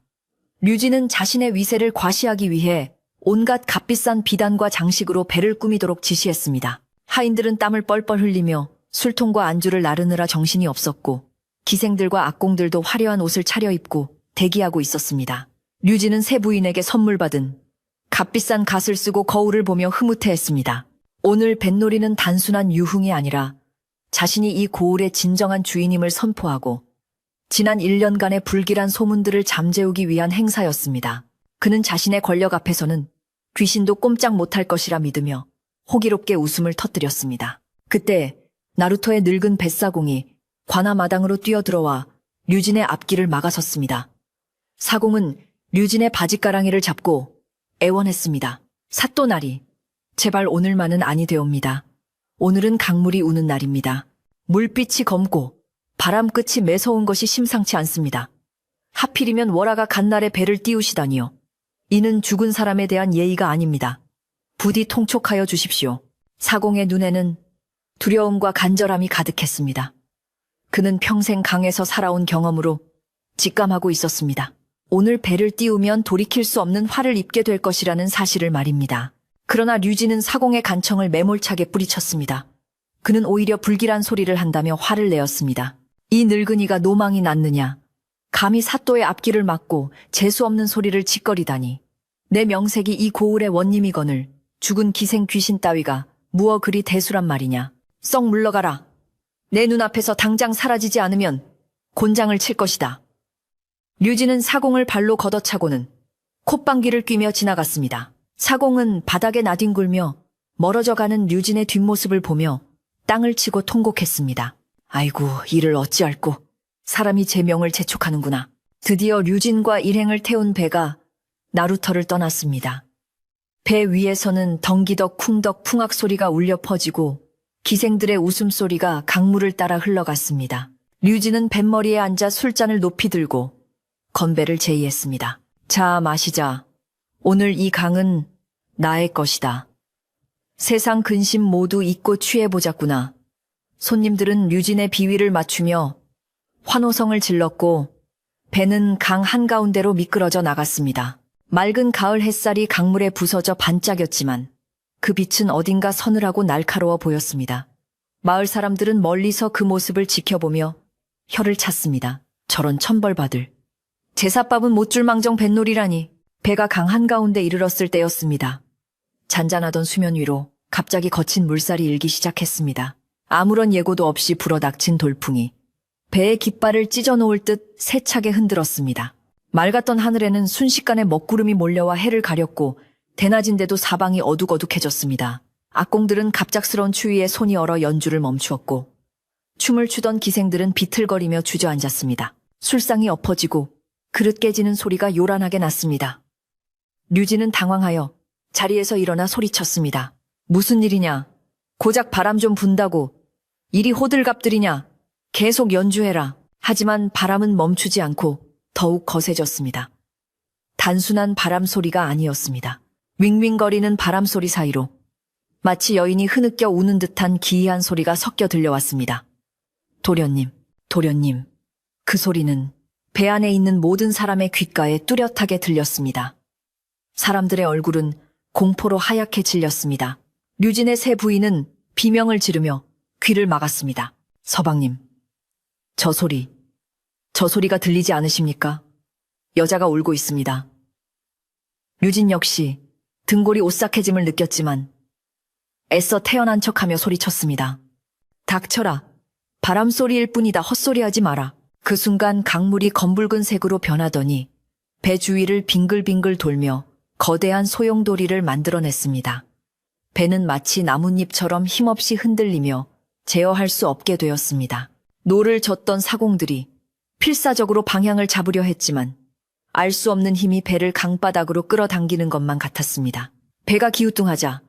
류진은 자신의 위세를 과시하기 위해 온갖 값비싼 비단과 장식으로 배를 꾸미도록 지시했습니다. 하인들은 땀을 뻘뻘 흘리며 술통과 안주를 나르느라 정신이 없었고 기생들과 악공들도 화려한 옷을 차려입고 대기하고 있었습니다. 류진은 새 부인에게 선물 받은 값비싼 갓을 쓰고 거울을 보며 흐뭇해했습니다. 오늘 뱃놀이는 단순한 유흥이 아니라 자신이 이 고을의 진정한 주인임을 선포하고 지난 1년간의 불길한 소문들을 잠재우기 위한 행사였습니다. 그는 자신의 권력 앞에서는 귀신도 꼼짝 못할 것이라 믿으며 호기롭게 웃음을 터뜨렸습니다. 그때 나루토의 늙은 뱃사공이 관아 마당으로 뛰어들어와 류진의 앞길을 막아섰습니다. 사공은 류진의 바짓가랑이를 잡고 애원했습니다. 사또나리, 제발 오늘만은 아니 되옵니다. 오늘은 강물이 우는 날입니다. 물빛이 검고 바람 끝이 매서운 것이 심상치 않습니다. 하필이면 월아가 간날에 배를 띄우시다니요. 이는 죽은 사람에 대한 예의가 아닙니다. 부디 통촉하여 주십시오. 사공의 눈에는 두려움과 간절함이 가득했습니다. 그는 평생 강에서 살아온 경험으로 직감하고 있었습니다. 오늘 배를 띄우면 돌이킬 수 없는 화를 입게 될 것이라는 사실을 말입니다. 그러나 류진은 사공의 간청을 매몰차게 뿌리쳤습니다. 그는 오히려 불길한 소리를 한다며 화를 내었습니다. 이 늙은이가 노망이 났느냐. 감히 사또의 앞길을 막고 재수없는 소리를 짓거리다니. 내 명색이 이 고을의 원님이거늘 죽은 기생 귀신 따위가 무어 그리 대수란 말이냐. 썩 물러가라. 내 눈앞에서 당장 사라지지 않으면 곤장을 칠 것이다. 류진은 사공을 발로 걷어차고는 콧방귀를 뀌며 지나갔습니다. 사공은 바닥에 나뒹굴며 멀어져가는 류진의 뒷모습을 보며 땅을 치고 통곡했습니다. 아이고, 이를 어찌할꼬. 사람이 제 명을 재촉하는구나. 드디어 류진과 일행을 태운 배가 나루터를 떠났습니다. 배 위에서는 덩기덕 쿵덕 풍악 소리가 울려 퍼지고 기생들의 웃음소리가 강물을 따라 흘러갔습니다. 류진은 뱃머리에 앉아 술잔을 높이 들고 건배를 제의했습니다. 자, 마시자. 오늘 이 강은 나의 것이다. 세상 근심 모두 잊고 취해보자꾸나. 손님들은 류진의 비위를 맞추며 환호성을 질렀고 배는 강 한가운데로 미끄러져 나갔습니다. 맑은 가을 햇살이 강물에 부서져 반짝였지만 그 빛은 어딘가 서늘하고 날카로워 보였습니다. 마을 사람들은 멀리서 그 모습을 지켜보며 혀를 찼습니다. 저런 천벌받을. 제사밥은 못 줄 망정 뱃놀이라니. 배가 강 한가운데 이르렀을 때였습니다. 잔잔하던 수면 위로 갑자기 거친 물살이 일기 시작했습니다. 아무런 예고도 없이 불어닥친 돌풍이 배의 깃발을 찢어놓을 듯 세차게 흔들었습니다. 맑았던 하늘에는 순식간에 먹구름이 몰려와 해를 가렸고 대낮인데도 사방이 어둑어둑해졌습니다. 악공들은 갑작스러운 추위에 손이 얼어 연주를 멈추었고 춤을 추던 기생들은 비틀거리며 주저앉았습니다. 술상이 엎어지고 그릇 깨지는 소리가 요란하게 났습니다. 류진은 당황하여 자리에서 일어나 소리쳤습니다. 무슨 일이냐? 고작 바람 좀 분다고 이리 호들갑들이냐? 계속 연주해라. 하지만 바람은 멈추지 않고 더욱 거세졌습니다. 단순한 바람 소리가 아니었습니다. 윙윙거리는 바람 소리 사이로 마치 여인이 흐느껴 우는 듯한 기이한 소리가 섞여 들려왔습니다. 도련님, 도련님. 그 소리는 배 안에 있는 모든 사람의 귓가에 뚜렷하게 들렸습니다. 사람들의 얼굴은 공포로 하얗게 질렸습니다. 류진의 세 부인은 비명을 지르며 귀를 막았습니다. 서방님, 저 소리가 들리지 않으십니까? 여자가 울고 있습니다. 류진 역시 등골이 오싹해짐을 느꼈지만 애써 태어난 척하며 소리쳤습니다. 닥쳐라. 바람소리일 뿐이다. 헛소리하지 마라. 그 순간 강물이 검붉은 색으로 변하더니 배 주위를 빙글빙글 돌며 거대한 소용돌이를 만들어냈습니다. 배는 마치 나뭇잎처럼 힘없이 흔들리며 제어할 수 없게 되었습니다. 노를 젓던 사공들이 필사적으로 방향을 잡으려 했지만 알 수 없는 힘이 배를 강바닥으로 끌어당기는 것만 같았습니다. 배가 기우뚱하자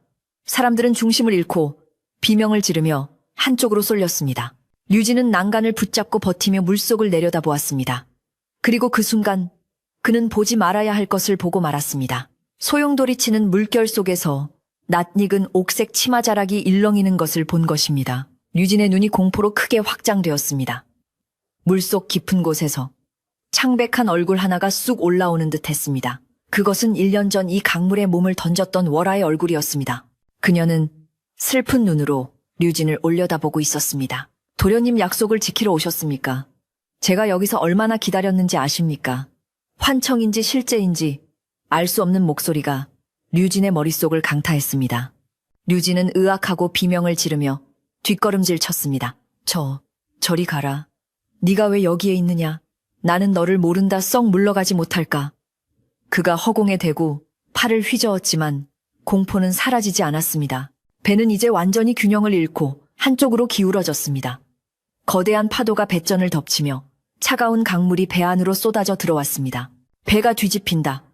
사람들은 중심을 잃고 비명을 지르며 한쪽으로 쏠렸습니다. 류진은 난간을 붙잡고 버티며 물속을 내려다보았습니다. 그리고 그 순간 그는 보지 말아야 할 것을 보고 말았습니다. 소용돌이 치는 물결 속에서 낯익은 옥색 치마자락이 일렁이는 것을 본 것입니다. 류진의 눈이 공포로 크게 확장되었습니다. 물속 깊은 곳에서 창백한 얼굴 하나가 쑥 올라오는 듯 했습니다. 그것은 1년 전 이 강물에 몸을 던졌던 월아의 얼굴이었습니다. 그녀는 슬픈 눈으로 류진을 올려다보고 있었습니다. 도련님 약속을 지키러 오셨습니까? 제가 여기서 얼마나 기다렸는지 아십니까? 환청인지 실제인지 알 수 없는 목소리가 류진의 머릿속을 강타했습니다. 류진은 의악하고 비명을 지르며 뒷걸음질 쳤습니다. 저리 가라. 네가 왜 여기에 있느냐? 나는 너를 모른다. 썩 물러가지 못할까? 그가 허공에 대고 팔을 휘저었지만 공포는 사라지지 않았습니다. 배는 이제 완전히 균형을 잃고 한쪽으로 기울어졌습니다. 거대한 파도가 배전을 덮치며 차가운 강물이 배 안으로 쏟아져 들어왔습니다. 배가 뒤집힌다.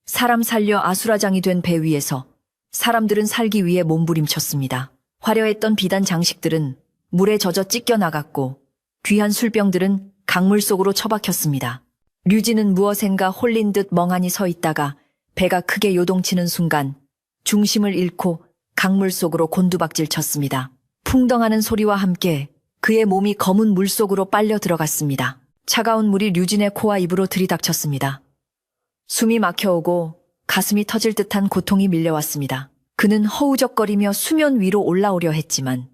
사람 살려 아수라장이 된 배 위에서 사람들은 살기 위해 몸부림쳤습니다. 화려했던 비단 장식들은 물에 젖어 찢겨나갔고 귀한 술병들은 강물 속으로 처박혔습니다. 류진은 무엇인가 홀린 듯 멍하니 서 있다가 배가 크게 요동치는 순간 중심을 잃고 강물 속으로 곤두박질 쳤습니다. 풍덩하는 소리와 함께 그의 몸이 검은 물 속으로 빨려 들어갔습니다. 차가운 물이 류진의 코와 입으로 들이닥쳤습니다. 숨이 막혀오고 가슴이 터질 듯한 고통이 밀려왔습니다. 그는 허우적거리며 수면 위로 올라오려 했지만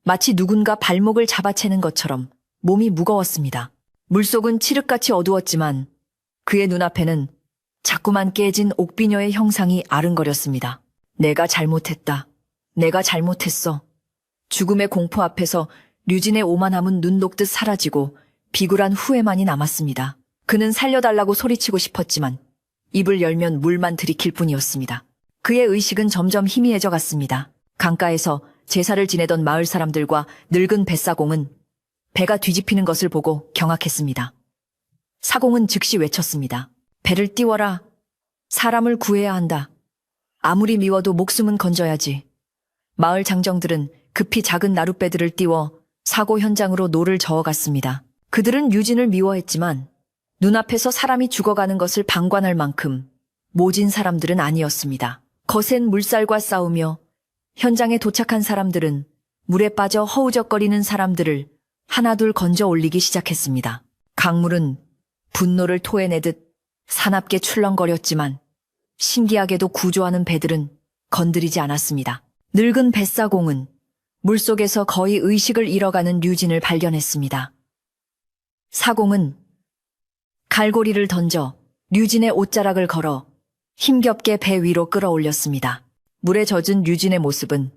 마치 누군가 발목을 잡아채는 것처럼 몸이 무거웠습니다. 물속은 칠흑같이 어두웠지만 그의 눈앞에는 자꾸만 깨진 옥비녀의 형상이 아른거렸습니다. 내가 잘못했다. 내가 잘못했어. 죽음의 공포 앞에서 류진의 오만함은 눈 녹듯 사라지고 비굴한 후회만이 남았습니다. 그는 살려달라고 소리치고 싶었지만 입을 열면 물만 들이킬 뿐이었습니다. 그의 의식은 점점 희미해져 갔습니다. 강가에서 제사를 지내던 마을 사람들과 늙은 뱃사공은 배가 뒤집히는 것을 보고 경악했습니다. 사공은 즉시 외쳤습니다. 배를 띄워라. 사람을 구해야 한다. 아무리 미워도 목숨은 건져야지. 마을 장정들은 급히 작은 나룻배들을 띄워 사고 현장으로 노를 저어갔습니다. 그들은 류진을 미워했지만 눈앞에서 사람이 죽어가는 것을 방관할 만큼 모진 사람들은 아니었습니다. 거센 물살과 싸우며 현장에 도착한 사람들은 물에 빠져 허우적거리는 사람들을 하나둘 건져 올리기 시작했습니다. 강물은 분노를 토해내듯 사납게 출렁거렸지만 신기하게도 구조하는 배들은 건드리지 않았습니다. 늙은 뱃사공은 물속에서 거의 의식을 잃어가는 류진을 발견했습니다. 사공은 갈고리를 던져 류진의 옷자락을 걸어 힘겹게 배 위로 끌어올렸습니다. 물에 젖은 류진의 모습은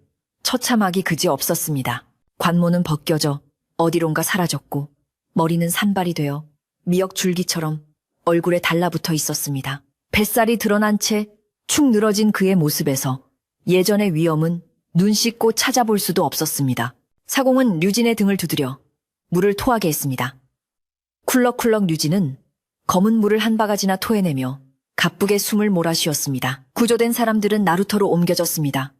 처참하기 그지없었습니다. 관모는 벗겨져 어디론가 사라졌고 머리는 산발이 되어 미역 줄기처럼 얼굴에 달라붙어 있었습니다. 뱃살이 드러난 채 축 늘어진 그의 모습에서 예전의 위험은 눈 씻고 찾아볼 수도 없었습니다. 사공은 류진의 등을 두드려 물을 토하게 했습니다. 쿨럭쿨럭 류진은 검은 물을 한 바가지나 토해내며 가쁘게 숨을 몰아쉬었습니다. 구조된 사람들은 나루터로 옮겨졌습니다.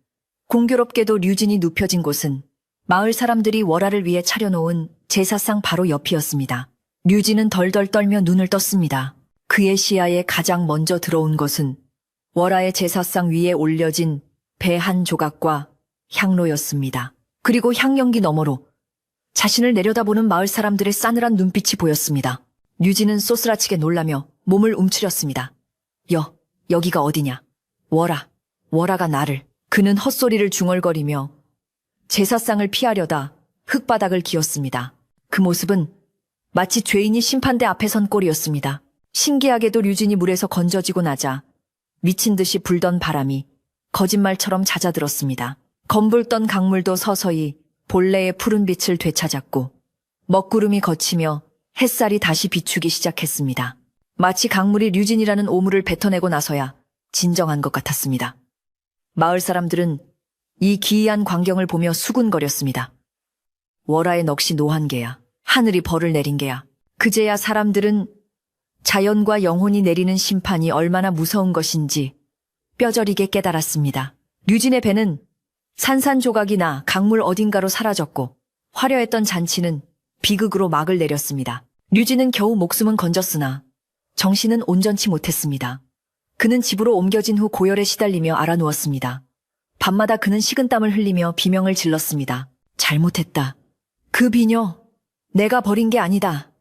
공교롭게도 류진이 눕혀진 곳은 마을 사람들이 월화를 위해 차려놓은 제사상 바로 옆이었습니다. 류진은 덜덜 떨며 눈을 떴습니다. 그의 시야에 가장 먼저 들어온 것은 월화의 제사상 위에 올려진 배 한 조각과 향로였습니다. 그리고 향연기 너머로 자신을 내려다보는 마을 사람들의 싸늘한 눈빛이 보였습니다. 류진은 쏘스라치게 놀라며 몸을 움츠렸습니다. 여기가 어디냐? 월화가 나를. 그는 헛소리를 중얼거리며 제사상을 피하려다 흙바닥을 기었습니다. 그 모습은 마치 죄인이 심판대 앞에 선 꼴이었습니다. 신기하게도 류진이 물에서 건져지고 나자 미친 듯이 불던 바람이 거짓말처럼 잦아들었습니다. 검붉던 강물도 서서히 본래의 푸른 빛을 되찾았고 먹구름이 걷히며 햇살이 다시 비추기 시작했습니다. 마치 강물이 류진이라는 오물을 뱉어내고 나서야 진정한 것 같았습니다. 마을 사람들은 이 기이한 광경을 보며 수군거렸습니다. 월화의 넋이 노한 게야. 하늘이 벌을 내린 게야. 그제야 사람들은 자연과 영혼이 내리는 심판이 얼마나 무서운 것인지 뼈저리게 깨달았습니다. 류진의 배는 산산조각이나 강물 어딘가로 사라졌고 화려했던 잔치는 비극으로 막을 내렸습니다. 류진은 겨우 목숨은 건졌으나 정신은 온전치 못했습니다. 그는 집으로 옮겨진 후 고열에 시달리며 알아누웠습니다. 밤마다 그는 식은땀을 흘리며 비명을 질렀습니다. 잘못했다. 그 비녀, 내가 버린 게 아니다.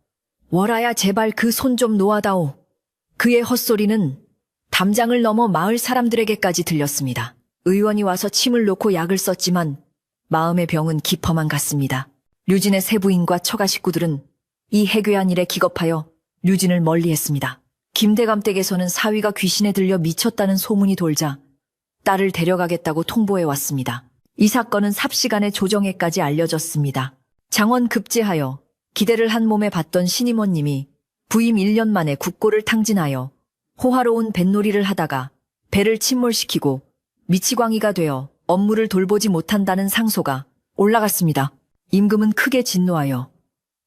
월화야 제발 그 손 좀 놓아다오. 그의 헛소리는 담장을 넘어 마을 사람들에게까지 들렸습니다. 의원이 와서 침을 놓고 약을 썼지만 마음의 병은 깊어만 갔습니다. 류진의 세 부인과 처가 식구들은 이 해괴한 일에 기겁하여 류진을 멀리했습니다. 김대감 댁에서는 사위가 귀신에 들려 미쳤다는 소문이 돌자 딸을 데려가겠다고 통보해 왔습니다. 이 사건은 삽시간에 조정에까지 알려졌습니다. 장원 급제하여 기대를 한 몸에 받던 신임원님이 부임 1년 만에 국고를 탕진하여 호화로운 뱃놀이를 하다가 배를 침몰시키고 미치광이가 되어 업무를 돌보지 못한다는 상소가 올라갔습니다. 임금은 크게 진노하여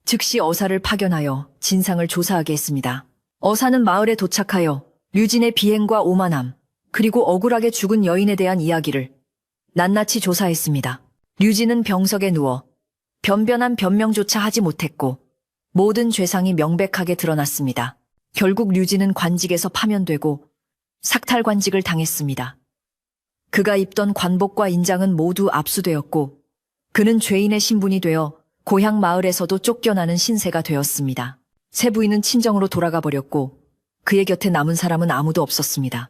즉시 어사를 파견하여 진상을 조사하게 했습니다. 어사는 마을에 도착하여 류진의 비행과 오만함, 그리고 억울하게 죽은 여인에 대한 이야기를 낱낱이 조사했습니다. 류진은 병석에 누워 변변한 변명조차 하지 못했고 모든 죄상이 명백하게 드러났습니다. 결국 류진은 관직에서 파면되고 삭탈관직을 당했습니다. 그가 입던 관복과 인장은 모두 압수되었고 그는 죄인의 신분이 되어 고향 마을에서도 쫓겨나는 신세가 되었습니다. 세 부인은 친정으로 돌아가 버렸고 그의 곁에 남은 사람은 아무도 없었습니다.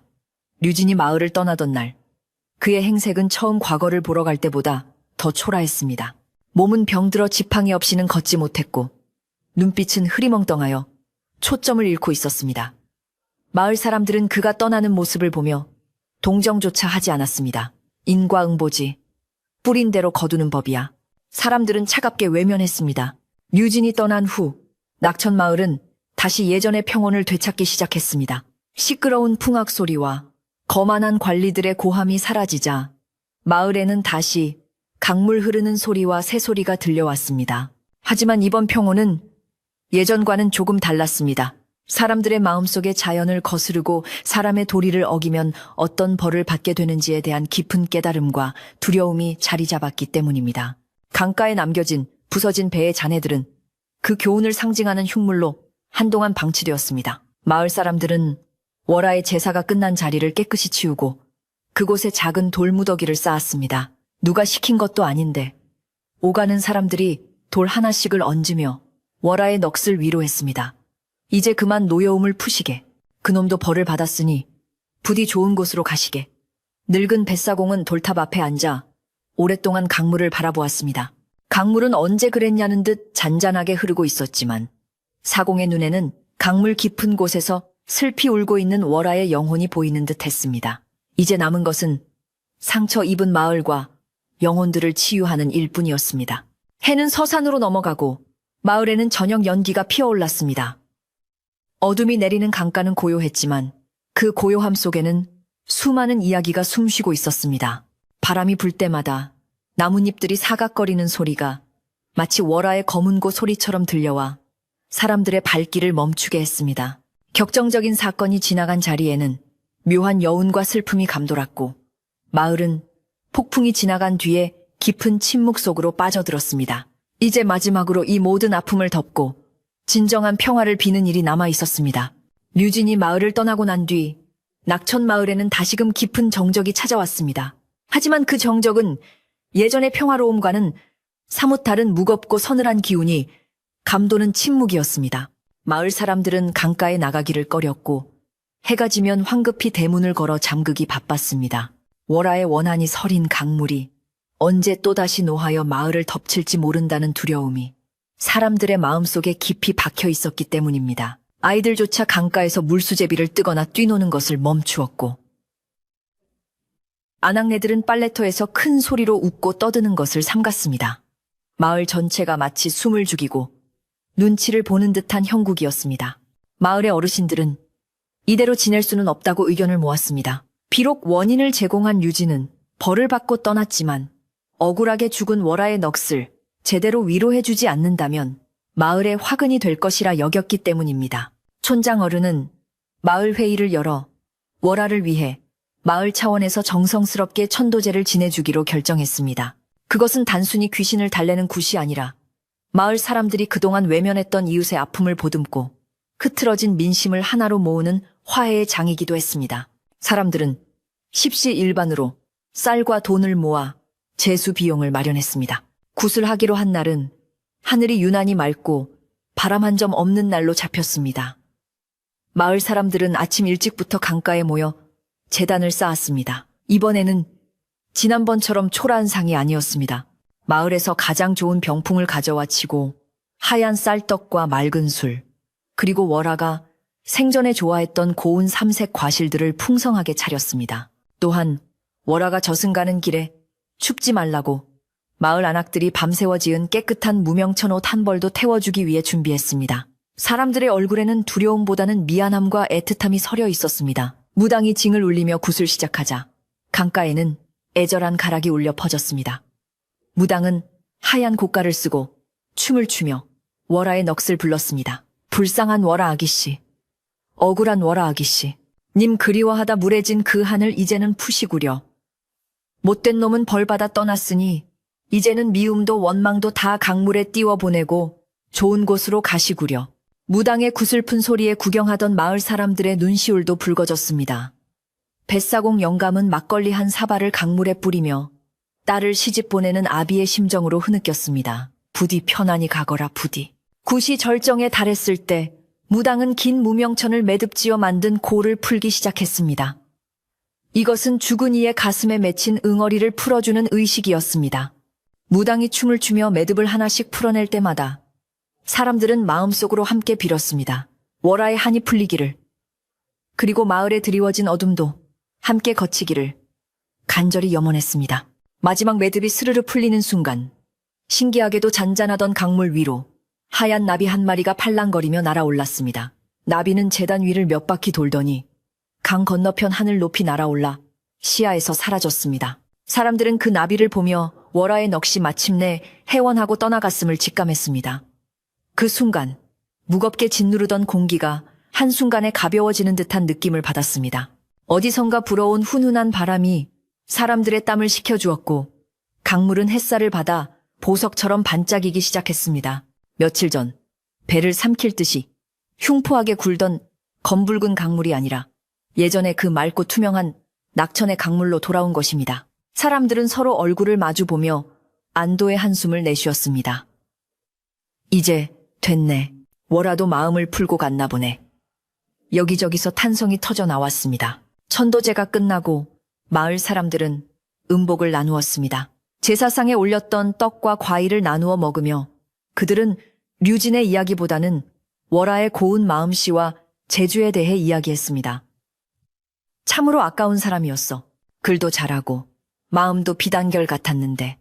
류진이 마을을 떠나던 날 그의 행색은 처음 과거를 보러 갈 때보다 더 초라했습니다. 몸은 병들어 지팡이 없이는 걷지 못했고 눈빛은 흐리멍덩하여 초점을 잃고 있었습니다. 마을 사람들은 그가 떠나는 모습을 보며 동정조차 하지 않았습니다. 인과응보지. 뿌린 대로 거두는 법이야. 사람들은 차갑게 외면했습니다. 류진이 떠난 후 낙천마을은 다시 예전의 평온을 되찾기 시작했습니다. 시끄러운 풍악 소리와 거만한 관리들의 고함이 사라지자 마을에는 다시 강물 흐르는 소리와 새소리가 들려왔습니다. 하지만 이번 평온은 예전과는 조금 달랐습니다. 사람들의 마음속에 자연을 거스르고 사람의 도리를 어기면 어떤 벌을 받게 되는지에 대한 깊은 깨달음과 두려움이 자리 잡았기 때문입니다. 강가에 남겨진 부서진 배의 잔해들은 그 교훈을 상징하는 흉물로 한동안 방치되었습니다. 마을 사람들은 월화의 제사가 끝난 자리를 깨끗이 치우고 그곳에 작은 돌무더기를 쌓았습니다. 누가 시킨 것도 아닌데 오가는 사람들이 돌 하나씩을 얹으며 월화의 넋을 위로했습니다. 이제 그만 노여움을 푸시게. 그놈도 벌을 받았으니 부디 좋은 곳으로 가시게. 늙은 뱃사공은 돌탑 앞에 앉아 오랫동안 강물을 바라보았습니다. 강물은 언제 그랬냐는 듯 잔잔하게 흐르고 있었지만 사공의 눈에는 강물 깊은 곳에서 슬피 울고 있는 월화의 영혼이 보이는 듯 했습니다. 이제 남은 것은 상처 입은 마을과 영혼들을 치유하는 일뿐이었습니다. 해는 서산으로 넘어가고 마을에는 저녁 연기가 피어올랐습니다. 어둠이 내리는 강가는 고요했지만 그 고요함 속에는 수많은 이야기가 숨쉬고 있었습니다. 바람이 불 때마다 나뭇잎들이 사각거리는 소리가 마치 월화의 검은고 소리처럼 들려와 사람들의 발길을 멈추게 했습니다. 격정적인 사건이 지나간 자리에는 묘한 여운과 슬픔이 감돌았고 마을은 폭풍이 지나간 뒤에 깊은 침묵 속으로 빠져들었습니다. 이제 마지막으로 이 모든 아픔을 덮고 진정한 평화를 비는 일이 남아 있었습니다. 류진이 마을을 떠나고 난 뒤 낙천 마을에는 다시금 깊은 정적이 찾아왔습니다. 하지만 그 정적은 예전의 평화로움과는 사뭇 다른 무겁고 서늘한 기운이 감도는 침묵이었습니다. 마을 사람들은 강가에 나가기를 꺼렸고 해가 지면 황급히 대문을 걸어 잠그기 바빴습니다. 월화의 원한이 서린 강물이 언제 또다시 노하여 마을을 덮칠지 모른다는 두려움이 사람들의 마음속에 깊이 박혀 있었기 때문입니다. 아이들조차 강가에서 물수제비를 뜨거나 뛰노는 것을 멈추었고 아낙네들은 빨래터에서 큰 소리로 웃고 떠드는 것을 삼갔습니다. 마을 전체가 마치 숨을 죽이고 눈치를 보는 듯한 형국이었습니다. 마을의 어르신들은 이대로 지낼 수는 없다고 의견을 모았습니다. 비록 원인을 제공한 유진은 벌을 받고 떠났지만 억울하게 죽은 월화의 넋을 제대로 위로해주지 않는다면 마을에 화근이 될 것이라 여겼기 때문입니다. 촌장 어른은 마을 회의를 열어 월화를 위해 마을 차원에서 정성스럽게 천도제를 지내주기로 결정했습니다. 그것은 단순히 귀신을 달래는 굿이 아니라 마을 사람들이 그동안 외면했던 이웃의 아픔을 보듬고 흐트러진 민심을 하나로 모으는 화해의 장이기도 했습니다. 사람들은 십시일반으로 쌀과 돈을 모아 제수 비용을 마련했습니다. 굿을 하기로 한 날은 하늘이 유난히 맑고 바람 한 점 없는 날로 잡혔습니다. 마을 사람들은 아침 일찍부터 강가에 모여 제단을 쌓았습니다. 이번에는 지난번처럼 초라한 상이 아니었습니다. 마을에서 가장 좋은 병풍을 가져와 치고 하얀 쌀떡과 맑은 술, 그리고 월화가 생전에 좋아했던 고운 삼색 과실들을 풍성하게 차렸습니다. 또한 월화가 저승 가는 길에 춥지 말라고 마을 안악들이 밤새워 지은 깨끗한 무명천 옷 한 벌도 태워주기 위해 준비했습니다. 사람들의 얼굴에는 두려움보다는 미안함과 애틋함이 서려 있었습니다. 무당이 징을 울리며 굿을 시작하자 강가에는 애절한 가락이 울려 퍼졌습니다. 무당은 하얀 고가를 쓰고 춤을 추며 월화의 넋을 불렀습니다. 불쌍한 월화 아기씨, 억울한 월화 아기씨, 님 그리워하다 물해진 그 하늘 이제는 푸시구려. 못된 놈은 벌받아 떠났으니 이제는 미움도 원망도 다 강물에 띄워보내고 좋은 곳으로 가시구려. 무당의 구슬픈 소리에 구경하던 마을 사람들의 눈시울도 붉어졌습니다. 뱃사공 영감은 막걸리 한 사발을 강물에 뿌리며 딸을 시집 보내는 아비의 심정으로 흐느꼈습니다. 부디 편안히 가거라 부디. 굿이 절정에 달했을 때 무당은 긴 무명천을 매듭지어 만든 고를 풀기 시작했습니다. 이것은 죽은 이의 가슴에 맺힌 응어리를 풀어주는 의식이었습니다. 무당이 춤을 추며 매듭을 하나씩 풀어낼 때마다 사람들은 마음속으로 함께 빌었습니다. 월화의 한이 풀리기를, 그리고 마을에 드리워진 어둠도 함께 거치기를 간절히 염원했습니다. 마지막 매듭이 스르르 풀리는 순간 신기하게도 잔잔하던 강물 위로 하얀 나비 한 마리가 팔랑거리며 날아올랐습니다. 나비는 제단 위를 몇 바퀴 돌더니 강 건너편 하늘 높이 날아올라 시야에서 사라졌습니다. 사람들은 그 나비를 보며 월화의 넋이 마침내 해원하고 떠나갔음을 직감했습니다. 그 순간 무겁게 짓누르던 공기가 한순간에 가벼워지는 듯한 느낌을 받았습니다. 어디선가 불어온 훈훈한 바람이 사람들의 땀을 식혀주었고 강물은 햇살을 받아 보석처럼 반짝이기 시작했습니다. 며칠 전 배를 삼킬 듯이 흉포하게 굴던 검붉은 강물이 아니라 예전에 그 맑고 투명한 낙천의 강물로 돌아온 것입니다. 사람들은 서로 얼굴을 마주보며 안도의 한숨을 내쉬었습니다. 이제 됐네. 월화도 마음을 풀고 갔나 보네. 여기저기서 탄성이 터져 나왔습니다. 천도제가 끝나고 마을 사람들은 음복을 나누었습니다. 제사상에 올렸던 떡과 과일을 나누어 먹으며 그들은 류진의 이야기보다는 월화의 고운 마음씨와 재주에 대해 이야기했습니다. 참으로 아까운 사람이었어. 글도 잘하고 마음도 비단결 같았는데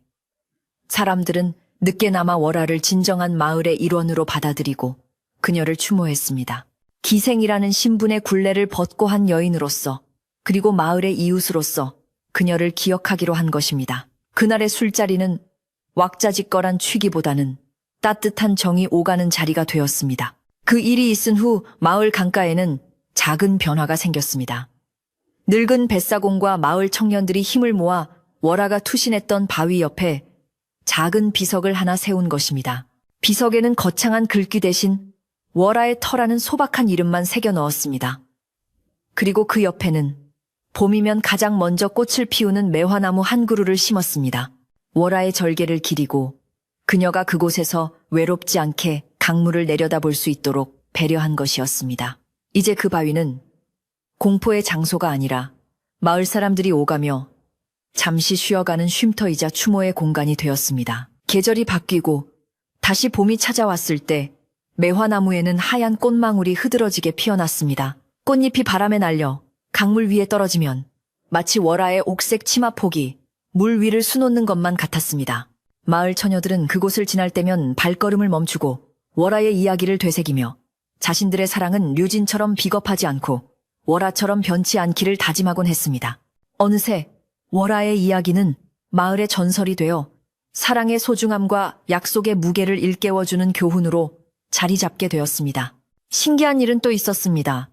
사람들은 늦게나마 월화를 진정한 마을의 일원으로 받아들이고 그녀를 추모했습니다. 기생이라는 신분의 굴레를 벗고 한 여인으로서 그리고 마을의 이웃으로서 그녀를 기억하기로 한 것입니다. 그날의 술자리는 왁자지껄한 취기보다는 따뜻한 정이 오가는 자리가 되었습니다. 그 일이 있은 후 마을 강가에는 작은 변화가 생겼습니다. 늙은 뱃사공과 마을 청년들이 힘을 모아 월화가 투신했던 바위 옆에 작은 비석을 하나 세운 것입니다. 비석에는 거창한 글귀 대신 월화의 터라는 소박한 이름만 새겨 넣었습니다. 그리고 그 옆에는 봄이면 가장 먼저 꽃을 피우는 매화나무 한 그루를 심었습니다. 월화의 절개를 기리고 그녀가 그곳에서 외롭지 않게 강물을 내려다볼 수 있도록 배려한 것이었습니다. 이제 그 바위는 공포의 장소가 아니라 마을 사람들이 오가며 잠시 쉬어가는 쉼터이자 추모의 공간이 되었습니다. 계절이 바뀌고 다시 봄이 찾아왔을 때 매화나무에는 하얀 꽃망울이 흐드러지게 피어났습니다. 꽃잎이 바람에 날려 강물 위에 떨어지면 마치 월화의 옥색 치마폭이 물 위를 수놓는 것만 같았습니다. 마을 처녀들은 그곳을 지날 때면 발걸음을 멈추고 월화의 이야기를 되새기며 자신들의 사랑은 류진처럼 비겁하지 않고 월화처럼 변치 않기를 다짐하곤 했습니다. 어느새 월화의 이야기는 마을의 전설이 되어 사랑의 소중함과 약속의 무게를 일깨워주는 교훈으로 자리 잡게 되었습니다. 신기한 일은 또 있었습니다.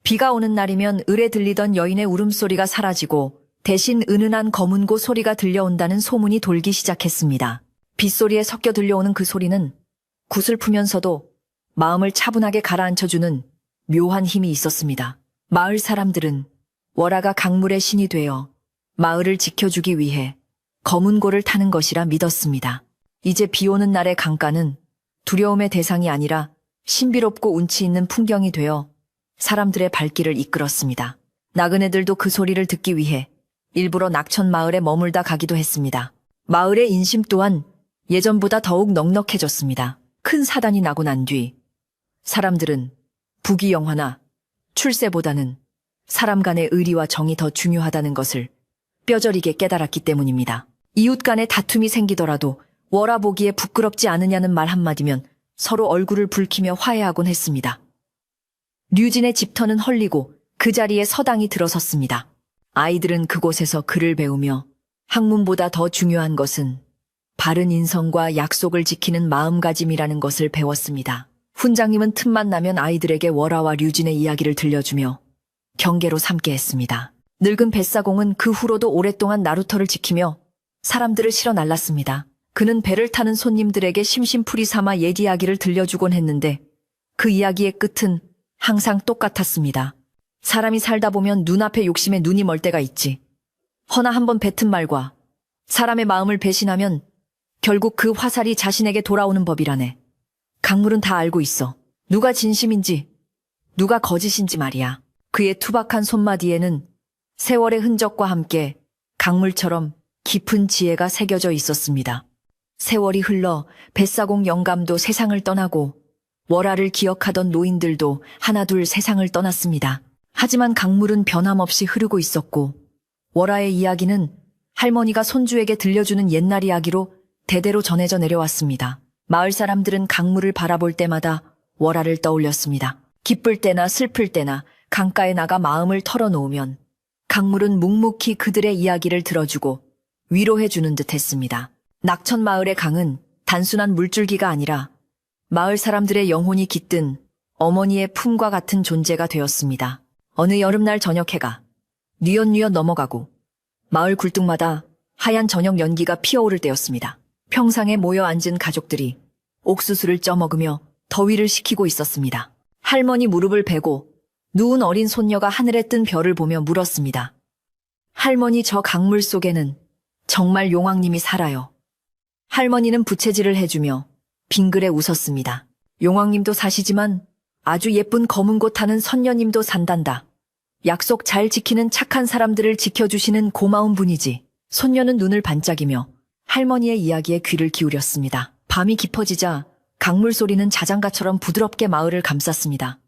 비가 오는 날이면 을에 들리던 여인의 울음소리가 사라지고 대신 은은한 검은고 소리가 들려온다는 소문이 돌기 시작했습니다. 빗소리에 섞여 들려오는 그 소리는 구슬프면서도 마음을 차분하게 가라앉혀주는 묘한 힘이 있었습니다. 마을 사람들은 월화가 강물의 신이 되어 마을을 지켜주기 위해 검은고를 타는 것이라 믿었습니다. 이제 비 오는 날의 강가는 두려움의 대상이 아니라 신비롭고 운치 있는 풍경이 되어 사람들의 발길을 이끌었습니다. 나그네들도 그 소리를 듣기 위해 일부러 낙천 마을에 머물다 가기도 했습니다. 마을의 인심 또한 예전보다 더욱 넉넉해졌습니다. 큰 사단이 나고 난 뒤 사람들은 부귀영화나 출세보다는 사람 간의 의리와 정이 더 중요하다는 것을 뼈저리게 깨달았기 때문입니다. 이웃 간에 다툼이 생기더라도 월화 보기에 부끄럽지 않으냐는 말 한마디면 서로 얼굴을 붉히며 화해하곤 했습니다. 류진의 집터는 헐리고 그 자리에 서당이 들어섰습니다. 아이들은 그곳에서 글을 배우며 학문보다 더 중요한 것은 바른 인성과 약속을 지키는 마음가짐이라는 것을 배웠습니다. 훈장님은 틈만 나면 아이들에게 월화와 류진의 이야기를 들려주며 경계로 삼게 했습니다. 늙은 뱃사공은 그 후로도 오랫동안 나루터를 지키며 사람들을 실어 날랐습니다. 그는 배를 타는 손님들에게 심심풀이 삼아 옛 이야기를 들려주곤 했는데 그 이야기의 끝은 항상 똑같았습니다. 사람이 살다 보면 눈앞에 욕심에 눈이 멀 때가 있지. 허나 한번 뱉은 말과 사람의 마음을 배신하면 결국 그 화살이 자신에게 돌아오는 법이라네. 강물은 다 알고 있어. 누가 진심인지, 누가 거짓인지 말이야. 그의 투박한 손마디에는 세월의 흔적과 함께 강물처럼 깊은 지혜가 새겨져 있었습니다. 세월이 흘러 뱃사공 영감도 세상을 떠나고 월화를 기억하던 노인들도 하나둘 세상을 떠났습니다. 하지만 강물은 변함없이 흐르고 있었고 월화의 이야기는 할머니가 손주에게 들려주는 옛날 이야기로 대대로 전해져 내려왔습니다. 마을 사람들은 강물을 바라볼 때마다 월화를 떠올렸습니다. 기쁠 때나 슬플 때나 강가에 나가 마음을 털어놓으면 강물은 묵묵히 그들의 이야기를 들어주고 위로해주는 듯 했습니다. 낙천 마을의 강은 단순한 물줄기가 아니라 마을 사람들의 영혼이 깃든 어머니의 품과 같은 존재가 되었습니다. 어느 여름날 저녁 해가 뉘엿뉘엿 넘어가고 마을 굴뚝마다 하얀 저녁 연기가 피어오를 때였습니다. 평상에 모여 앉은 가족들이 옥수수를 쪄먹으며 더위를 식히고 있었습니다. 할머니 무릎을 베고 누운 어린 손녀가 하늘에 뜬 별을 보며 물었습니다. 할머니, 저 강물 속에는 정말 용왕님이 살아요. 할머니는 부채질을 해주며 빙그레 웃었습니다. 용왕님도 사시지만 아주 예쁜 검은 곳 타는 선녀님도 산단다. 약속 잘 지키는 착한 사람들을 지켜주시는 고마운 분이지. 손녀는 눈을 반짝이며 할머니의 이야기에 귀를 기울였습니다. 밤이 깊어지자 강물 소리는 자장가처럼 부드럽게 마을을 감쌌습니다.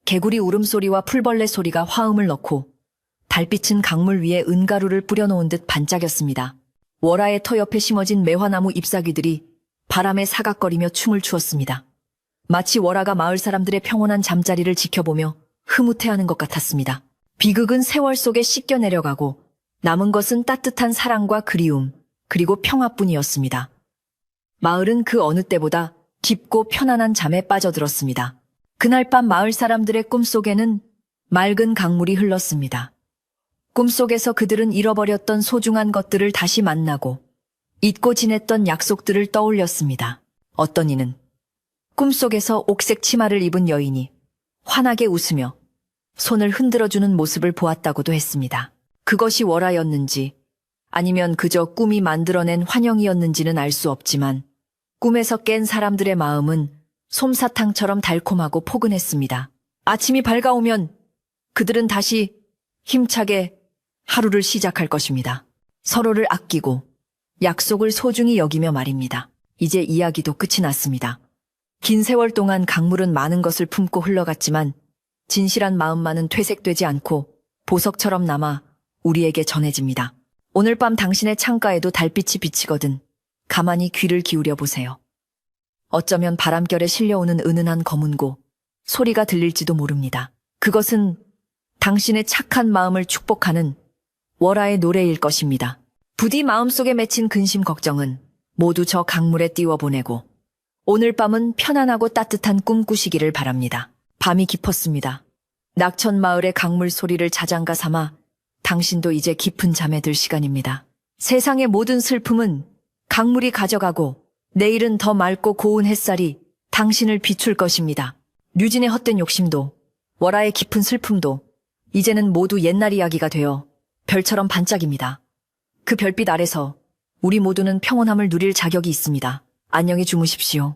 개구리 울음소리와 풀벌레 소리가 화음을 넣고 달빛은 강물 위에 은가루를 뿌려놓은 듯 반짝였습니다. 월화의 터 옆에 심어진 매화나무 잎사귀들이 바람에 사각거리며 춤을 추었습니다. 마치 월화가 마을 사람들의 평온한 잠자리를 지켜보며 흐뭇해하는 것 같았습니다. 비극은 세월 속에 씻겨 내려가고 남은 것은 따뜻한 사랑과 그리움, 그리고 평화뿐이었습니다. 마을은 그 어느 때보다 깊고 편안한 잠에 빠져들었습니다. 그날 밤 마을 사람들의 꿈속에는 맑은 강물이 흘렀습니다. 꿈속에서 그들은 잃어버렸던 소중한 것들을 다시 만나고 잊고 지냈던 약속들을 떠올렸습니다. 어떤 이는 꿈속에서 옥색 치마를 입은 여인이 환하게 웃으며 손을 흔들어주는 모습을 보았다고도 했습니다. 그것이 월화였는지 아니면 그저 꿈이 만들어낸 환영이었는지는 알 수 없지만 꿈에서 깬 사람들의 마음은 솜사탕처럼 달콤하고 포근했습니다. 아침이 밝아오면 그들은 다시 힘차게 하루를 시작할 것입니다. 서로를 아끼고 약속을 소중히 여기며 말입니다. 이제 이야기도 끝이 났습니다. 긴 세월 동안 강물은 많은 것을 품고 흘러갔지만 진실한 마음만은 퇴색되지 않고 보석처럼 남아 우리에게 전해집니다. 오늘 밤 당신의 창가에도 달빛이 비치거든 가만히 귀를 기울여 보세요. 어쩌면 바람결에 실려오는 은은한 검은고 소리가 들릴지도 모릅니다. 그것은 당신의 착한 마음을 축복하는 월화의 노래일 것입니다. 부디 마음속에 맺힌 근심 걱정은 모두 저 강물에 띄워보내고 오늘 밤은 편안하고 따뜻한 꿈 꾸시기를 바랍니다. 밤이 깊었습니다. 낙천 마을의 강물 소리를 자장가 삼아 당신도 이제 깊은 잠에 들 시간입니다. 세상의 모든 슬픔은 강물이 가져가고 내일은 더 맑고 고운 햇살이 당신을 비출 것입니다. 류진의 헛된 욕심도 월화의 깊은 슬픔도 이제는 모두 옛날 이야기가 되어 별처럼 반짝입니다. 그 별빛 아래서 우리 모두는 평온함을 누릴 자격이 있습니다. 안녕히 주무십시오.